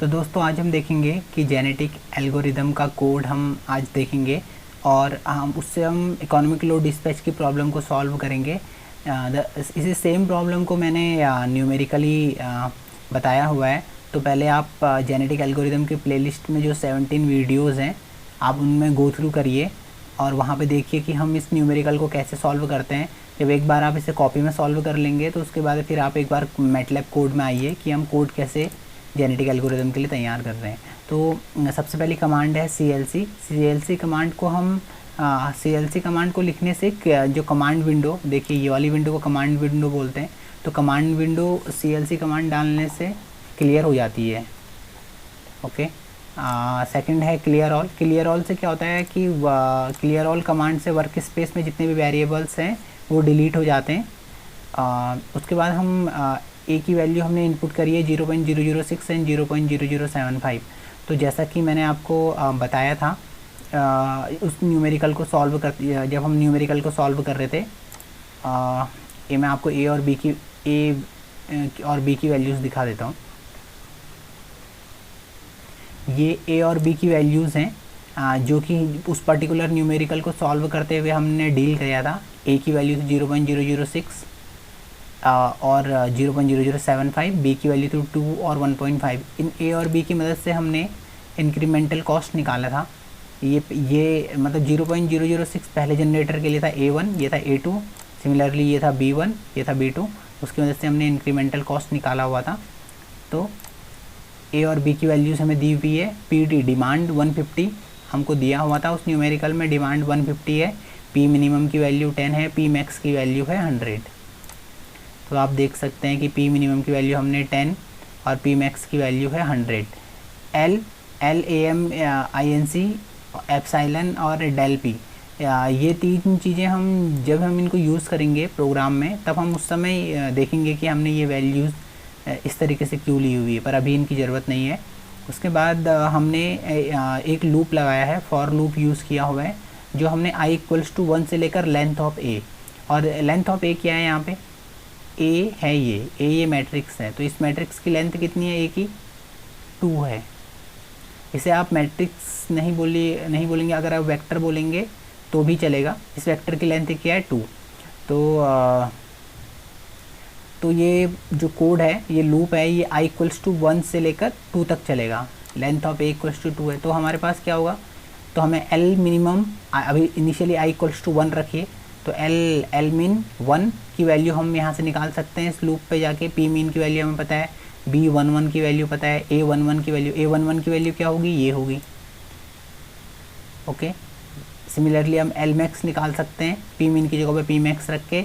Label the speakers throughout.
Speaker 1: तो दोस्तों आज हम देखेंगे कि जेनेटिक एल्गोरिदम का कोड हम आज देखेंगे और हम उससे हम इकोनॉमिक लोड डिस्पैच की प्रॉब्लम को सॉल्व करेंगे। इसी सेम प्रॉब्लम को मैंने न्यूमेरिकली बताया हुआ है। तो पहले आप जेनेटिक एल्गोरिदम के प्लेलिस्ट में जो 17 वीडियोज़ हैं आप उनमें गो थ्रू करिए और वहाँ पे देखिए कि हम इस न्यूमेरिकल को कैसे सॉल्व करते हैं। जब एक बार आप इसे कॉपी में सॉल्व कर लेंगे तो उसके बाद फिर आप एक बार मैटलैब कोड में आइए कि हम कोड कैसे जेनेटिक एल्गोरिदम के लिए तैयार कर रहे हैं। तो सबसे पहली कमांड है CLC कमांड को हम CLC कमांड को लिखने से जो कमांड विंडो देखिए ये वाली विंडो को कमांड विंडो बोलते हैं। तो कमांड विंडो CLC कमांड डालने से क्लियर हो जाती है। ओके। सेकंड है क्लियर ऑल से क्या होता है कि क्लियर ऑल कमांड से वर्क स्पेस में जितने भी वेरिएबल्स हैं वो डिलीट हो जाते हैं। उसके बाद हम ए की वैल्यू हमने इनपुट करी है 0.006 एंड 0.0075। तो जैसा कि मैंने आपको बताया था उस न्यूमेरिकल को सॉल्व कर जब हम न्यूमेरिकल को सॉल्व कर रहे थे ये मैं आपको ए और बी की वैल्यूज़ दिखा देता हूँ। ये ए और बी की वैल्यूज़ हैं जो कि उस पर्टिकुलर न्यूमेरिकल को सॉल्व करते हुए हमने डील किया था। ए की वैल्यू थी 0.006 और 0.0075, बी की वैल्यू थी 2 और 1.5। इन ए और बी की मदद से हमने इंक्रीमेंटल कॉस्ट निकाला था। ये मतलब 0.006 पहले जनरेटर के लिए था A1, ये था A2, सिमिलरली ये था B1, ये था B2। उसकी मदद से हमने इंक्रीमेंटल कॉस्ट निकाला हुआ था। तो ए और बी की वैल्यूज़ हमें दी हुई है। PD डिमांड 150 हमको दिया हुआ था उस न्यूमेरिकल में, डिमांड 150 है। P मिनिमम की वैल्यू 10 है, P मैक्स की वैल्यू है 100। तो आप देख सकते हैं कि P मिनिमम की वैल्यू हमने 10 और P मैक्स की वैल्यू है 100। LAM INC एप्साइलन और डेल P ये तीन चीज़ें जब हम इनको यूज़ करेंगे प्रोग्राम में तब हम उस समय देखेंगे कि हमने ये वैल्यूज़ इस तरीके से क्यों ली हुई है, पर अभी इनकी ज़रूरत नहीं है। उसके बाद हमने एक लूप लगाया है, फॉर लूप यूज़ किया हुआ है, जो हमने i = 1 से लेकर लेंथ ऑफ a, और लेंथ ऑफ a क्या है यहाँ पे a है, ये मैट्रिक्स है। तो इस मैट्रिक्स की लेंथ कितनी है a की 2 है। इसे आप मैट्रिक्स नहीं बोलेंगे, अगर आप वेक्टर बोलेंगे तो भी चलेगा। इस वेक्टर की लेंथ क्या है 2। तो ये जो कोड है, ये लूप है, ये i = 1 से लेकर 2 तक चलेगा। लेंथ ऑफ a = 2 है। तो हमारे पास क्या होगा, तो हमें L मिनिमम अभी इनिशियली i = 1 रखिए, तो L min 1 की वैल्यू हम यहाँ से निकाल सकते हैं इस लूप पे जाके। P min की वैल्यू हमें पता है, B11 की वैल्यू पता है, A11 की वैल्यू क्या होगी, ये होगी। ओके। सिमिलरली हम L max निकाल सकते हैं P min की जगह पे P max रख के।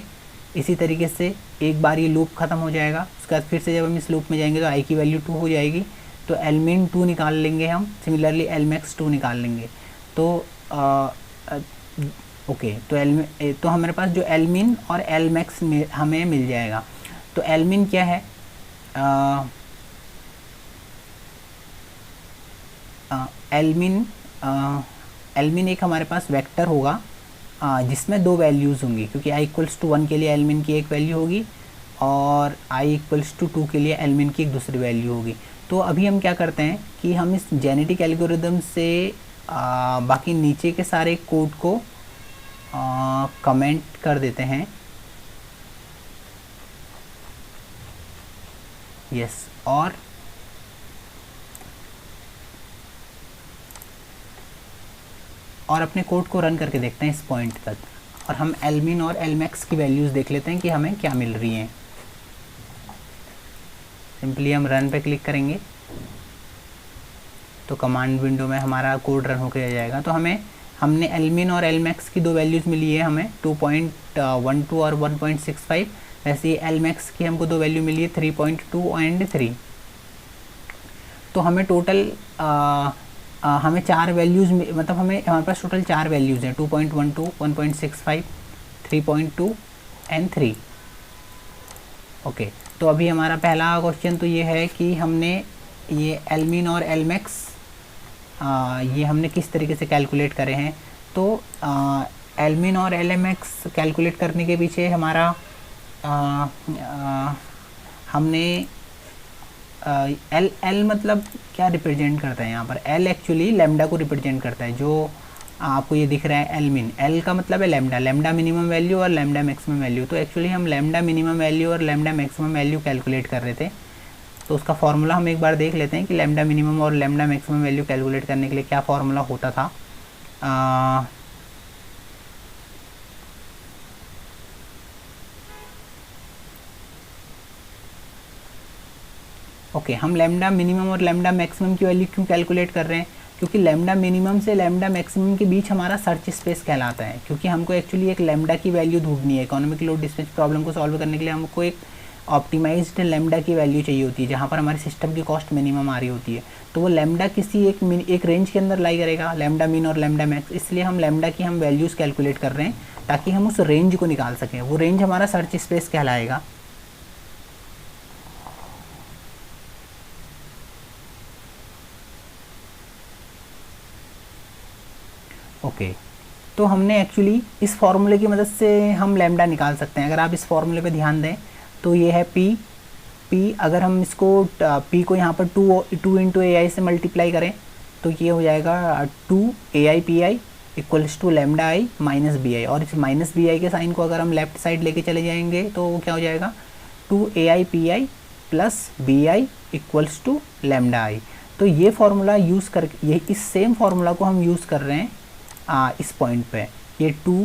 Speaker 1: इसी तरीके से एक बार ये लूप ख़त्म हो जाएगा, उसके बाद फिर से जब हम इस लूप में जाएंगे तो i की वैल्यू 2 हो जाएगी, तो L min 2 निकाल लेंगे हम। सिमिलरली L max 2 निकाल लेंगे। तो ओके, तो हमारे पास जो L min और L max हमें मिल जाएगा। तो L min क्या है, L min एक हमारे पास वेक्टर होगा जिसमें 2 वैल्यूज़ होंगी, क्योंकि i = 1 के लिए L min की एक वैल्यू होगी और i = 2 के लिए L min की एक दूसरी वैल्यू होगी। तो अभी हम क्या करते हैं कि हम इस जेनेटिक एल्गोरिदम से बाकी नीचे के सारे कोड को कमेंट कर देते हैं। यस, और अपने कोड को रन करके देखते हैं इस पॉइंट तक, और हम L min और L max की वैल्यूज़ देख लेते हैं कि हमें क्या मिल रही हैं। सिंपली हम रन पे क्लिक करेंगे तो कमांड विंडो में हमारा कोड रन होकर आ जाएगा। तो हमने L min और L max की 2 वैल्यूज़ मिली है हमें, 2.12 और 1.65। वैसे ही L max की हमको 2 वैल्यू मिली है, 3.2 एंड 3। तो हमें टोटल हमें 4 वैल्यूज़, मतलब हमारे पास टोटल 4 वैल्यूज़ हैं, 2.12, 1.65, 3.2 एंड 3। ओके। तो अभी हमारा पहला क्वेश्चन तो ये है कि हमने ये L min और L max ये हमने किस तरीके से कैलकुलेट करे हैं। तो L min और L max कैलकुलेट करने के पीछे हमारा हमने एल एल मतलब क्या रिप्रेजेंट करता है यहाँ पर? एल एक्चुअली लैम्डा को रिप्रेजेंट करता है, जो आपको ये दिख रहा है एल मिन। एल का मतलब है लैम्डा, लैम्डा मिनिमम वैल्यू और लैम्डा मैक्सिमम वैल्यू। तो एक्चुअली हम लैम्डा मिनिमम वैल्यू और लैम्डा मैक्सिमम वैल्यू कैलकुलेट कर रहे थे। तो उसका फार्मूला हम एक बार देख लेते हैं कि लैम्डा मिनिमम और लैम्डा मैक्सिमम वैल्यू कैलकुलेट करने के लिए क्या फार्मूला होता था। ओके, हम लैम्डा मिनिमम और लैम्डा मैक्सिमम की वैल्यू क्यों कैलकुलेट कर रहे हैं? क्योंकि लैम्डा मिनिमम से लैम्डा मैक्सिमम के बीच हमारा सर्च स्पेस कहलाता है। क्योंकि हमको एक्चुअली एक लैम्डा की वैल्यू ढूंढनी है। इकोनॉमिक लोड डिस्पैच प्रॉब्लम को सॉल्व करने के लिए हमको एक ऑप्टिमाइज्ड लैम्डा की वैल्यू चाहिए होती है, जहाँ पर हमारे सिस्टम की कॉस्ट मिनिमम आ रही होती है। तो वो लैम्डा किसी एक रेंज के अंदर लाई करेगा, लैम्डा मिन और लैम्डा मैक्स। इसलिए हम लैम्डा की हम वैल्यूज़ कैलकुलेट कर रहे हैं ताकि हम उस रेंज को निकाल सकें। वो रेंज हमारा सर्च स्पेस कहलाएगा। ओके, तो हमने एक्चुअली इस फार्मूले की मदद से हम लैम्डा निकाल सकते हैं। अगर आप इस फार्मूले पे ध्यान दें तो ये है पी अगर हम इसको पी को यहाँ पर टू इंटू ए आई से मल्टीप्लाई करें तो ये हो जाएगा 2 AI PI equals to lambda I minus B I. और इस माइनस बी आई के साइन को अगर हम लेफ्ट साइड लेके चले जाएंगे तो वो क्या हो जाएगा 2 AI PI plus B I equals to lambda I. तो ये फार्मूला यूज़ करके ये इस सेम फार्मूला को हम यूज़ कर रहे हैं इस पॉइंट पे। ये 2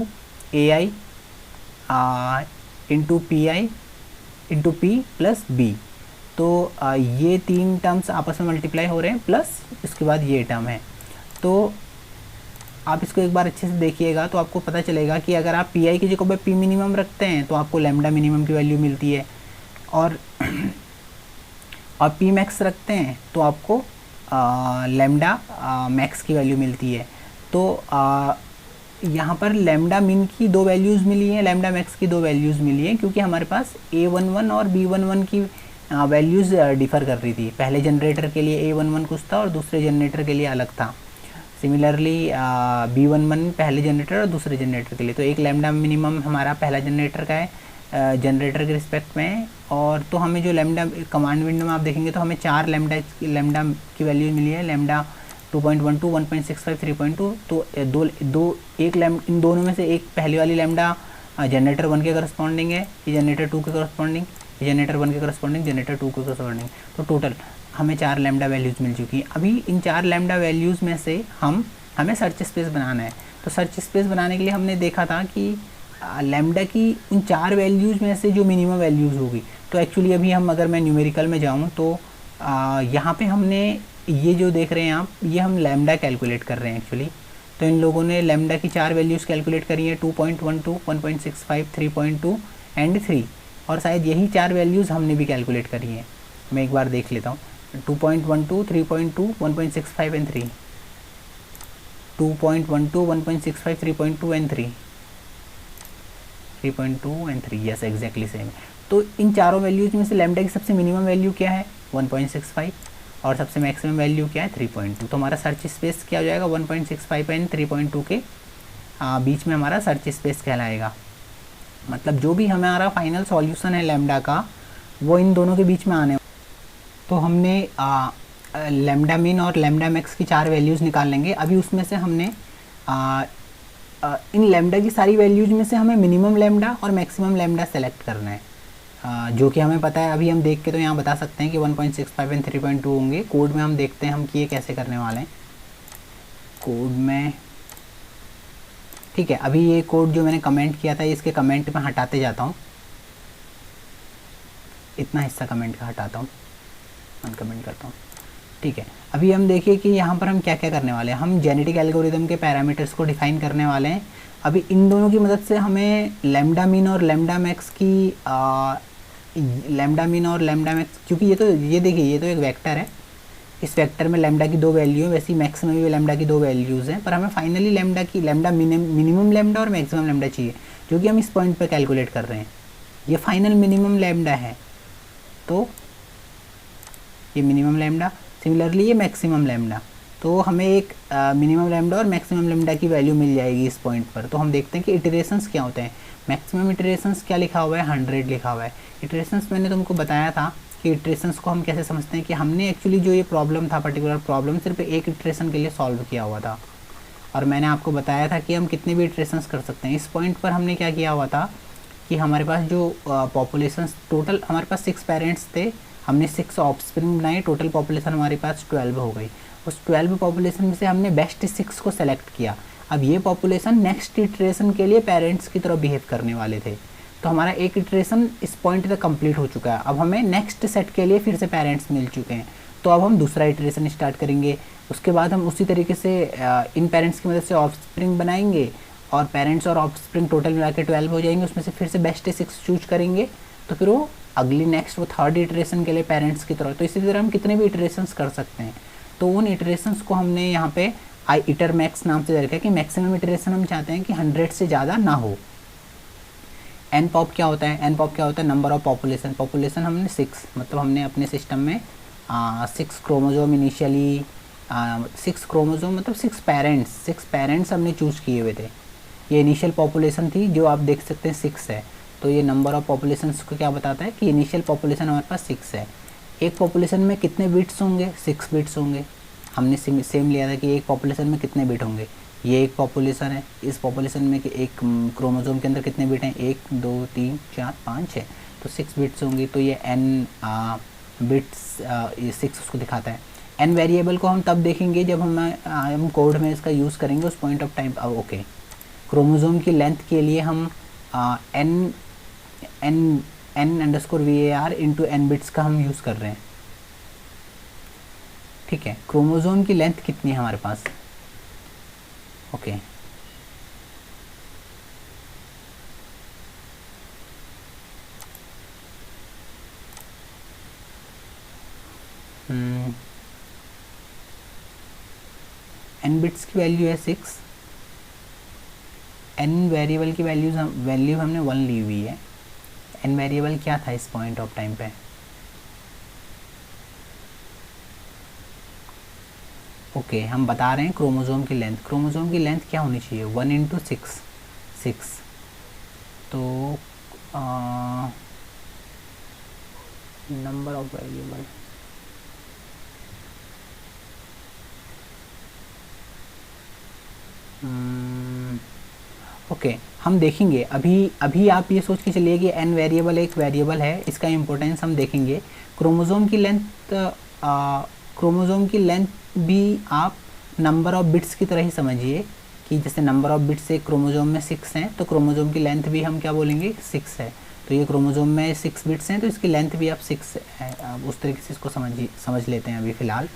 Speaker 1: AI into P I into P plus B. तो ये तीन टर्म्स आपस में मल्टीप्लाई हो रहे हैं, प्लस इसके बाद ये टर्म है। तो आप इसको एक बार अच्छे से देखिएगा तो आपको पता चलेगा कि अगर आप पी आई की जगह पे पी मिनिमम रखते हैं तो आपको लैम्डा मिनिमम की वैल्यू मिलती है, और पी मैक्स रखते हैं तो आपको लैम्डा मैक्स की वैल्यू मिलती है। तो यहाँ पर लैम्डा मिन की 2 वैल्यूज़ मिली हैं, लैम्डा मैक्स की 2 वैल्यूज़ मिली हैं, क्योंकि हमारे पास A11 और B11 की वैल्यूज़ डिफ़र कर रही थी। पहले जनरेटर के लिए A11 कुछ था और दूसरे जनरेटर के लिए अलग था। सिमिलरली B11 पहले जनरेटर और दूसरे जनरेटर के लिए। तो एक लैम्डा मिनिमम हमारा पहला जनरेटर का है, जनरेटर के रिस्पेक्ट में। और तो हमें जो लैम्डा कमांड विंडो में आप देखेंगे तो हमें 4 लैम्डा की वैल्यू मिली है, लैम्डा 2.12, 1.65, 3.2। तो इन दोनों में से एक पहली वाली लैम्डा जनरेटर 1 के करस्पॉन्डिंग है, ये जनरेटर 2 के करस्पॉन्डिंग, ये जनरेटर 1 के करस्पॉन्डिंग, जनरेटर 2 के करस्पॉन्डिंग। तो टोटल हमें 4 लैम्डा वैल्यूज़ मिल चुकी हैं। अभी इन 4 लैम्डा वैल्यूज़ में से हमें सर्च स्पेस बनाना है। तो सर्च स्पेस बनाने के लिए हमने देखा था कि लैम्डा की उन 4 वैल्यूज़ में से जो मिनिमम वैल्यूज़ होगी। तो एक्चुअली अभी हम अगर मैं न्यूमेरिकल में जाऊँ तो यहाँ पे हमने ये जो देख रहे हैं आप, ये हम लैम्डा कैलकुलेट कर रहे हैं एक्चुअली। तो इन लोगों ने लैम्डा की 4 वैल्यूज़ कैलकुलेट करी हैं, 2.12, 1.65, 3.2 एंड 3। और शायद यही 4 वैल्यूज़ हमने भी कैलकुलेट करी हैं। मैं एक बार देख लेता हूँ। 2.12, 3.2, 1.65 and 3, 2.12, 1.65, 3.2 and 3, 3.2 and 3, yes exactly same. तो इन चारों वैल्यूज़ में से लैम्डा की सबसे मिनिमम वैल्यू क्या है 1.65, और सबसे मैक्सिमम वैल्यू क्या है 3.2। तो हमारा सर्च स्पेस क्या हो जाएगा 1.65 एंड 3.2 के बीच में हमारा सर्च स्पेस कहलाएगा। मतलब जो भी हमारा फाइनल सॉल्यूशन है लैम्डा का, वो इन दोनों के बीच में आने। तो हमने लैम्डा मिन और लैम्डा मैक्स की 4 वैल्यूज़ निकाल लेंगे। अभी उसमें से हमने इन लैम्डा की सारी वैल्यूज़ में से हमें मिनिमम लैम्डा और मैक्सिमम लैम्डा सेलेक्ट करना है, जो कि हमें पता है। अभी हम देख के तो यहाँ बता सकते हैं कि 1.65 एंड 3.2 होंगे। कोड में हम देखते हैं हम कि ये कैसे करने वाले हैं कोड में। ठीक है, अभी ये कोड जो मैंने कमेंट किया था इसके कमेंट में हटाते जाता हूँ, इतना हिस्सा कमेंट का हटाता हूँ, अनकमेंट करता हूँ। ठीक है, अभी हम देखिए कि यहाँ पर हम क्या क्या करने वाले हैं। हम जेनेटिक एल्गोरिदम के पैरामीटर्स को डिफ़ाइन करने वाले हैं। अभी इन दोनों की मदद से हमें लैम्डा मिन और लैम्डा मैक्स की लैम्डा मिन और लैम्डा मैक्स, क्योंकि ये देखिए ये तो एक वेक्टर है, इस वेक्टर में लैम्डा की 2 वैल्यू है, वैसे ही मैक्स में भी लैम्डा की 2 वैल्यूज़ हैं। पर हमें फाइनली लैम्डा मिनिमम लैम्डा और मैक्सिमम लैम्डा चाहिए, जो कि हम इस पॉइंट पे कैलकुलेट कर रहे हैं। ये फाइनल मिनिमम लैम्डा है, तो ये मिनिमम लैम्डा, सिमिलरली ये मैक्सिमम लैम्डा। तो हमें एक मिनिमम लैम्डा और मैक्सिमम लैम्डा की वैल्यू मिल जाएगी इस पॉइंट पर। तो हम देखते हैं कि इटरेशंस क्या होते हैं। मैक्सिमम इटरेशंस क्या लिखा हुआ है 100 लिखा हुआ है। इटरेशंस मैंने तुमको बताया था कि इटरेशंस को हम कैसे समझते हैं कि हमने एक्चुअली जो ये प्रॉब्लम था, पर्टिकुलर प्रॉब्लम सिर्फ एक इटरेशन के लिए सॉल्व किया हुआ था, और मैंने आपको बताया था कि हम कितने भी इटरेशंस कर सकते हैं। इस पॉइंट पर हमने क्या किया हुआ था कि हमारे पास जो पॉपुलेशन टोटल हमारे पास 6 पेरेंट्स थे, हमने 6 ऑफस्प्रिंग बनाए, टोटल पॉपुलेशन हमारे पास 12 हो गई। उस 12 पॉपुलेशन में से हमने बेस्ट 6 को सेलेक्ट किया। अब ये पॉपुलेशन नेक्स्ट इटरेशन के लिए पेरेंट्स की तरह बिहेव करने वाले थे, तो हमारा एक इटरेशन इस पॉइंट तक कंप्लीट हो चुका है। अब हमें नेक्स्ट सेट के लिए फिर से पेरेंट्स मिल चुके हैं, तो अब हम दूसरा इटरेशन स्टार्ट करेंगे। उसके बाद हम उसी तरीके से इन पेरेंट्स की मदद से ऑफस्प्रिंग बनाएंगे, और पेरेंट्स और ऑफस्प्रिंग टोटल मिला के 12 हो जाएंगे, उसमें से फिर से बेस्ट 6 चूज करेंगे, तो फिर वो अगली नेक्स्ट वो थर्ड इटरेशन के लिए पेरेंट्स की तरह। तो इसी तरह हम कितने भी इटरेशंस कर सकते हैं। तो उन इटरेशंस को हमने यहाँ पे आई इटर मैक्स नाम से दे रखा है कि मैक्सिमम इटरेशन हम चाहते हैं कि 100 से ज़्यादा ना हो। एन पॉप क्या होता है? एन पॉप क्या होता है? Number of population. पॉपुलेशन हमने 6, मतलब हमने अपने सिस्टम में 6 क्रोमोजोम इनिशियली 6 क्रोमोजोम मतलब 6 पेरेंट्स हमने चूज़ किए हुए थे। ये इनिशियल पॉपुलेशन थी जो आप देख सकते हैं 6 है। तो ये नंबर ऑफ पॉपुलेशन को क्या बताता है कि इनिशियल पॉपुलेशन हमारे पास 6 है। एक पॉपुलेशन में कितने बिट्स होंगे? 6 बिट्स होंगे। हमने सेम लिया था कि एक पॉपुलेशन में कितने बिट होंगे। ये एक पॉपुलेशन है, इस पॉपुलेशन में कि एक क्रोमोसोम के अंदर कितने बिट हैं? 1 2 3 4 5 6, तो 6 बिट्स होंगी। तो ये n बिट्स ये 6 उसको दिखाता है। n वेरिएबल को हम तब देखेंगे जब हम कोड में इसका यूज़ करेंगे उस पॉइंट ऑफ टाइम। अब ओके, क्रोमोसोम की लेंथ के लिए हम n_var इंटू n बिट्स का हम यूज़ कर रहे हैं। ठीक है, क्रोमोसोम की लेंथ कितनी है हमारे पास? ओके n बिट्स की वैल्यू है 6, n वेरिएबल की वैल्यू हमने 1 ली हुई है। n वेरिएबल क्या था इस पॉइंट ऑफ टाइम पे? ओके, हम बता रहे हैं क्रोमोसोम की लेंथ। क्रोमोसोम की लेंथ क्या होनी चाहिए? 1 इंटू 6। तो नंबर ऑफ वेरिएबल ओके, हम देखेंगे अभी आप ये सोच के चलिए कि n वेरिएबल एक वेरिएबल है, इसका इम्पोर्टेंस हम देखेंगे। क्रोमोसोम की लेंथ भी आप नंबर ऑफ बिट्स की तरह ही समझिए कि जैसे नंबर ऑफ बिट्स एक क्रोमोसोम में 6 हैं, तो क्रोमोसोम की लेंथ भी हम क्या बोलेंगे? 6 है। तो ये क्रोमोसोम में 6 बिट्स हैं, तो इसकी लेंथ भी आप 6 है। आप उस तरीके से इसको समझ लेते हैं अभी फ़िलहाल,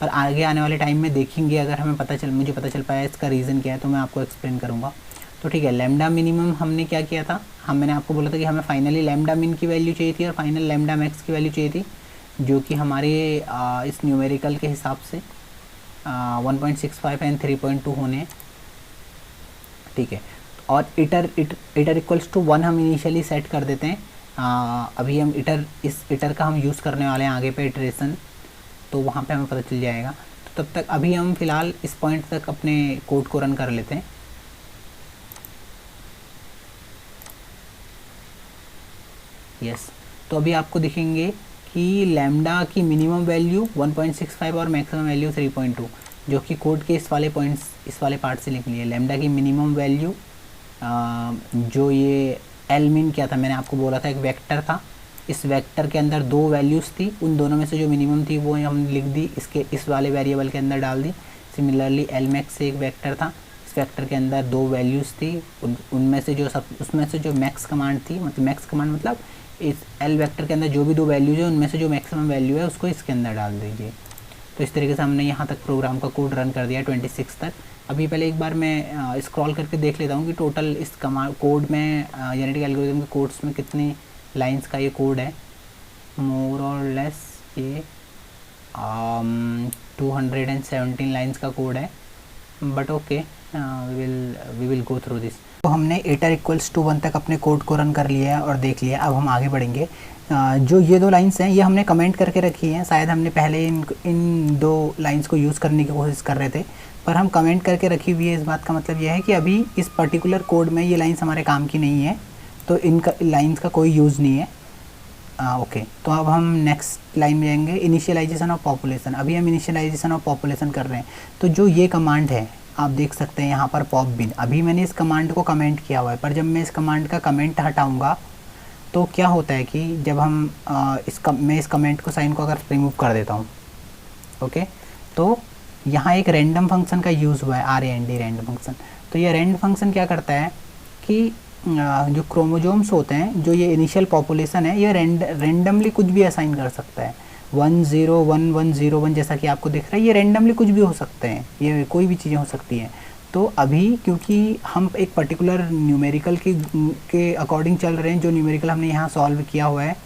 Speaker 1: पर आगे आने वाले टाइम में देखेंगे। अगर मुझे पता चल पाया इसका रीज़न क्या है तो मैं आपको एक्सप्लेन करूँगा। तो ठीक है, लैम्डा मिनिमम हमने क्या किया था? मैंने आपको बोला था कि हमें फाइनली लैम्डा मिन की वैल्यू चाहिए थी और फाइनल लैम्डा मैक्स की वैल्यू चाहिए थी, जो कि हमारे इस न्यूमेरिकल के हिसाब से 1.65 एंड 3.2 होने। ठीक है, और इटर इक्वल्स टू 1 हम इनिशियली सेट कर देते हैं। अभी हम इस इटर का हम यूज़ करने वाले हैं आगे पे इटरेशन, तो वहाँ पे हमें पता चल जाएगा। तो तब तक अभी हम फ़िलहाल इस पॉइंट तक अपने कोड को रन कर लेते हैं। यस, तो अभी आपको दिखेंगे कि लैम्डा की मिनिमम वैल्यू 1.65 और मैक्सिमम वैल्यू 3.2, जो कि कोड के इस वाले पार्ट से लिख लिए। लैम्डा की मिनिमम वैल्यू जो ये एल मिन क्या था? मैंने आपको बोला था एक वेक्टर था, इस वेक्टर के अंदर 2 वैल्यूज़ थी, उन दोनों में से जो मिनिमम थी वो हमने लिख दी, इस वाले वेरिएबल के अंदर डाल दी। सिमिलरली एल मैक्स एक वेक्टर था, इस वेक्टर के अंदर 2 वैल्यूज़ थी, उसमें से जो मैक्स कमांड थी, मतलब मैक्स कमांड मतलब इस एल वेक्टर के अंदर जो भी 2 वैल्यूज़ है उनमें से जो मैक्सिमम वैल्यू है उसको इसके अंदर डाल दीजिए। तो इस तरीके से हमने यहाँ तक प्रोग्राम का कोड रन कर दिया 26 तक। अभी पहले एक बार मैं स्क्रॉल करके देख लेता हूँ कि टोटल इस कोड में जेनेटिक एल्गोरिथम के कोड्स में कितनी लाइंस का ये कोड है। मोर और लेस ये 217 लाइंस का कोड है, but okay, we will go through this. तो हमने इटर इक्वल्स टू 1 तक अपने कोड को रन कर लिया है और देख लिया। अब हम आगे बढ़ेंगे। जो ये 2 लाइंस हैं ये हमने कमेंट करके रखी हैं, शायद हमने पहले इन 2 लाइंस को यूज़ करने की कोशिश कर रहे थे, पर हम कमेंट करके रखी हुई है। इस बात का मतलब यह है कि अभी इस पर्टिकुलर कोड में ये लाइंस हमारे काम की नहीं है, तो इनका लाइंस का कोई यूज़ नहीं है। ओके, तो अब हम नेक्स्ट लाइन में जाएंगे, इनिशियलाइजेशन ऑफ पॉपुलेशन। अभी हम इनिशियलाइजेशन ऑफ पॉपुलेशन कर रहे हैं। तो जो ये कमांड है आप देख सकते हैं यहाँ पर पॉप बिन, अभी मैंने इस कमांड को कमेंट किया हुआ है, पर जब मैं इस कमांड का कमेंट हटाऊँगा तो क्या होता है कि जब हम मैं इस कमेंट को साइन को अगर रिमूव कर देता हूँ, ओके, तो यहाँ एक रैंडम फंक्शन का यूज़ हुआ है, RAND रैंडम फंक्शन। तो ये रैंड फंक्शन क्या करता है कि जो क्रोमोजोम्स होते हैं, जो ये इनिशियल पॉपुलेशन है, ये रैंडमली कुछ भी असाइन कर सकता है। 101101 जैसा कि आपको दिख रहा है, ये रैंडमली कुछ भी हो सकते हैं, ये कोई भी चीज़ें हो सकती हैं। तो अभी क्योंकि हम एक पर्टिकुलर न्यूमेरिकल के अकॉर्डिंग चल रहे हैं, जो न्यूमेरिकल हमने यहाँ सॉल्व किया हुआ है,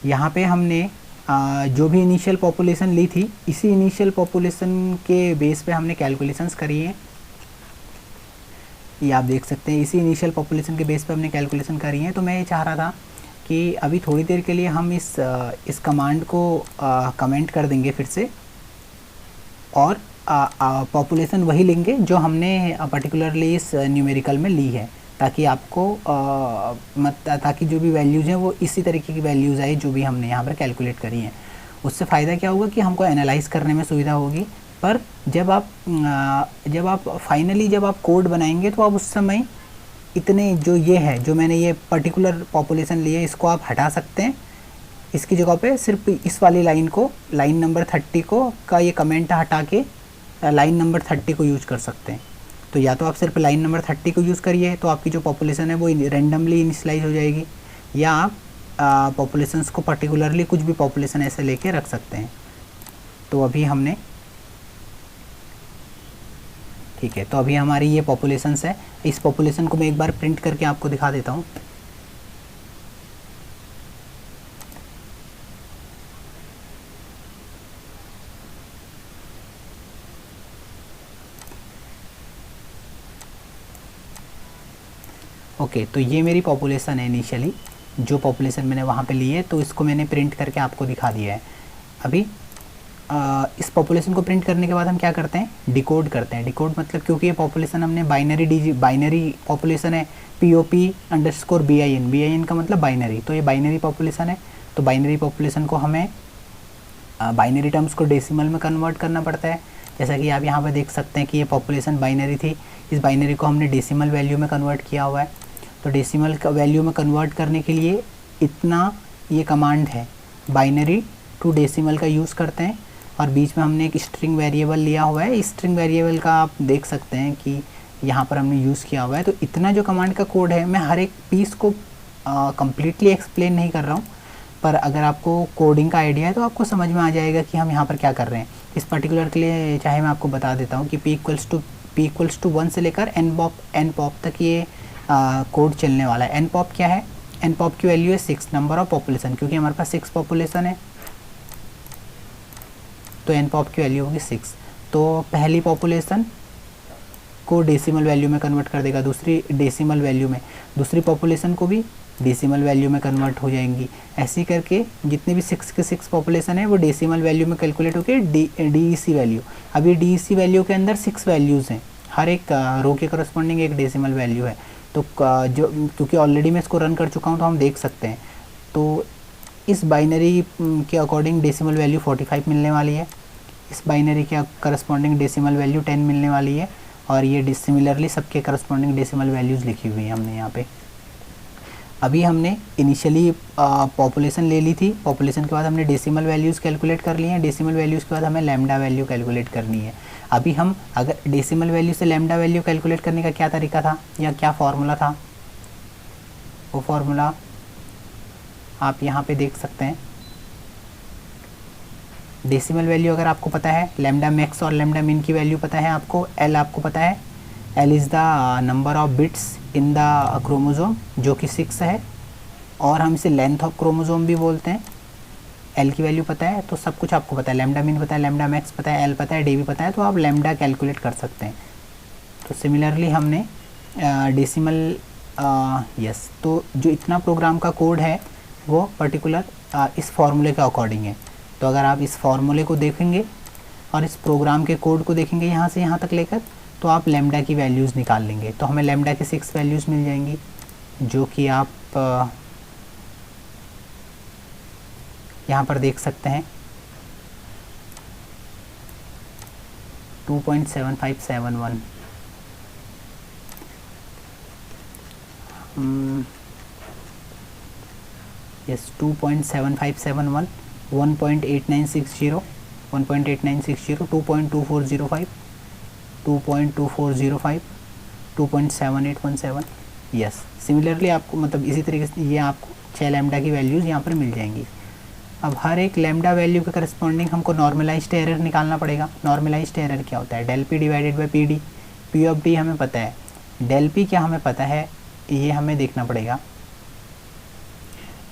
Speaker 1: यहाँ पे हमने जो भी इनिशियल पॉपुलेशन ली थी, इसी इनिशियल पॉपुलेशन के बेस पे हमने कैलकुलेशंस करी है। ये आप देख सकते हैं, इसी इनिशियल पॉपुलेशन के बेस पे हमने कैलकुलेशन करी है। तो मैं ये चाह रहा था कि अभी थोड़ी देर के लिए हम इस कमांड को कमेंट कर देंगे फिर से, और पॉपुलेशन वही लेंगे जो हमने पर्टिकुलरली इस न्यूमेरिकल में ली है, ताकि आपको ताकि जो भी वैल्यूज़ हैं वो इसी तरीके की वैल्यूज़ आए जो भी हमने यहाँ पर कैलकुलेट करी हैं। उससे फ़ायदा क्या होगा कि हमको एनालाइज करने में सुविधा होगी। पर जब आप फाइनली जब आप कोड बनाएंगे तो आप उस समय इतने जो ये है, जो मैंने ये पर्टिकुलर पॉपुलेशन ली है, इसको आप हटा सकते हैं। इसकी जगह पे सिर्फ इस वाली लाइन को, लाइन नंबर 30 को का ये कमेंट हटा के लाइन नंबर 30 को यूज़ कर सकते हैं। तो या तो आप सिर्फ लाइन नंबर 30 को यूज़ करिए, तो आपकी जो पॉपुलेशन है वो रेंडमली इनिशियलाइज हो जाएगी, या आप पॉपुलेशंस को पर्टिकुलरली कुछ भी पॉपुलेशन ऐसे लेके रख सकते हैं। तो अभी हमने, ठीक है, तो अभी हमारी ये पॉपुलेशंस है। इस पॉपुलेशन को मैं एक बार प्रिंट करके आपको दिखा देता हूँ। ओके, तो ये मेरी पॉपुलेशन है इनिशियली, जो पॉपुलेशन मैंने वहाँ पे ली है, तो इसको मैंने प्रिंट करके आपको दिखा दिया है। अभी इस पॉपुलेशन को प्रिंट करने के बाद हम क्या करते हैं, डिकोड करते हैं। डिकोड मतलब, क्योंकि ये पॉपुलेशन हमने बाइनरी पॉपुलेशन है, POP_BIN, BIN का मतलब बाइनरी, तो ये बाइनरी पॉपुलेशन है। तो बाइनरी पॉपुलेशन को हमें बाइनरी टर्म्स को डेसिमल में कन्वर्ट करना पड़ता है। जैसा कि आप यहाँ पर देख सकते हैं कि ये पॉपुलेशन बाइनरी थी, इस बाइनरी को हमने डेसिमल वैल्यू में कन्वर्ट किया हुआ है। तो डेसिमल वैल्यू में कन्वर्ट करने के लिए इतना ये कमांड है, बाइनरी टू डेसिमल का यूज़ करते हैं। और बीच में हमने एक स्ट्रिंग वेरिएबल लिया हुआ है, स्ट्रिंग वेरिएबल का आप देख सकते हैं कि यहाँ पर हमने यूज़ किया हुआ है। तो इतना जो कमांड का कोड है, मैं हर एक पीस को कम्प्लीटली एक्सप्लेन नहीं कर रहा हूँ, पर अगर आपको कोडिंग का आइडिया है तो आपको समझ में आ जाएगा कि हम यहाँ पर क्या कर रहे हैं। इस पर्टिकुलर के लिए चाहे मैं आपको बता देता हूँ कि P=1 से लेकर npop तक ये कोड चलने वाला है। npop क्या है, npop की वैल्यू है 6, नंबर ऑफ पॉपुलेशन, क्योंकि हमारे पास 6 पॉपुलेशन है, तो npop की वैल्यू होगी 6। तो पहली पॉपुलेशन को डेसिमल वैल्यू में कन्वर्ट कर देगा, दूसरी डेसिमल वैल्यू में, दूसरी पॉपुलेशन को भी डेसिमल वैल्यू में कन्वर्ट हो जाएंगी। ऐसे करके जितने भी 6 के 6 पॉपुलेशन है वो डेसिमल वैल्यू में कैलकुलेट होकर DEC वैल्यू। अब ये DEC वैल्यू के अंदर 6 वैल्यूज़ हैं, हर एक रो के करस्पॉन्डिंग एक डेसिमल वैल्यू है। तो जो, क्योंकि ऑलरेडी मैं इसको रन कर चुका हूँ तो हम देख सकते हैं। तो इस बाइनरी के अकॉर्डिंग डेसिमल वैल्यू 45 मिलने वाली है, इस बाइनरी के करस्पॉन्डिंग डेसिमल वैल्यू 10 मिलने वाली है, और ये सिमिलरली सबके करस्पॉन्डिंग डेसिमल वैल्यूज़ लिखी हुई है हमने यहाँ पे। अभी हमने इनिशियली पॉपुलेशन ले ली थी, पॉपुलेशन के बाद हमने डेसिमल वैल्यूज़ कैलकुलेट कर ली हैं, डेसिमल वैल्यूज़ के बाद हमें लैम्डा वैल्यू कैलकुलेट करनी है। अभी हम अगर डेसिमल वैल्यू से लैम्डा वैल्यू कैलकुलेट करने का क्या तरीका था या क्या फार्मूला था, वो फार्मूला आप यहाँ पे देख सकते हैं। डेसिमल वैल्यू अगर आपको पता है, लैम्डा मैक्स और लैम्डा मिन की वैल्यू पता है आपको, L आपको पता है, L is the number of bits in the chromosome जो कि 6 है, और हम इसे लेंथ ऑफ क्रोमोजोम भी बोलते हैं। L की वैल्यू पता है तो सब कुछ आपको पता है, लैम्डा मिन पता है, लैम्डा मैक्स पता है, L पता है, DB पता है, तो आप लैम्डा कैलकुलेट कर सकते हैं। तो सिमिलरली हमने डेसिमल यस, तो जो इतना प्रोग्राम का कोड है वो पर्टिकुलर इस फार्मूले के अकॉर्डिंग है। तो अगर आप इस फार्मूले को देखेंगे और इस प्रोग्राम के कोड को देखेंगे यहाँ से यहाँ तक लेकर, तो आप लैम्डा की वैल्यूज़ निकाल लेंगे। तो हमें लैम्डा की 6 वैल्यूज़ मिल जाएंगी, जो कि आप यहाँ पर देख सकते हैं 2.7571 यस 2.7571 1.8960 1.8960 2.2405 2.2405 2.7817 यस। सिमिलरली आपको मतलब इसी तरीके से ये आपको 6 लैम्डा की वैल्यूज़ यहाँ पर मिल जाएंगी। अब हर एक लैम्डा वैल्यू के करस्पॉन्डिंग हमको नॉर्मलाइज्ड एरर निकालना पड़ेगा। नॉर्मलाइज्ड एरर क्या होता है? Del P divided by P D. P of D हमें पता है, डेल पी क्या हमें पता है, ये हमें देखना पड़ेगा।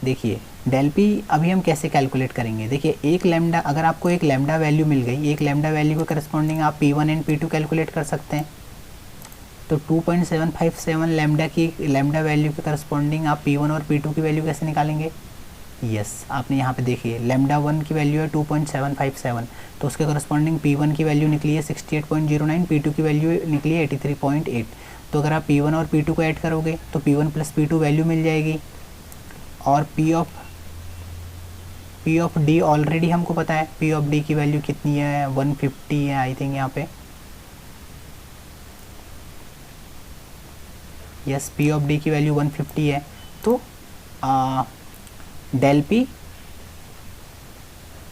Speaker 1: देखिए डेल पी अभी हम कैसे कैलकुलेट करेंगे। देखिए एक लैम्डा, अगर आपको एक लैम्डा वैल्यू मिल गई, एक लैम्डा वैल्यू के करस्पॉन्डिंग आप P1 एंड P2 कैलकुलेट कर सकते हैं। तो 2.757 लैम्डा की लैम्डा वैल्यू के करस्पॉन्डिंग आप P1 और P2 की वैल्यू कैसे निकालेंगे? यस आपने यहाँ पे देखिए लैम्डा 1 की वैल्यू है 2.757, तो उसके करस्पॉन्डिंग P1 की वैल्यू निकली है 68.09, P2 की वैल्यू निकली है 83.8। तो अगर आप P1 और P2 को ऐड करोगे तो P1 प्लस P2 वैल्यू मिल जाएगी। और P ऑफ D ऑलरेडी हमको पता है, P ऑफ D की वैल्यू कितनी है, 150 है आई थिंक यहाँ पे। यस P ऑफ D की वैल्यू 150 है। तो del P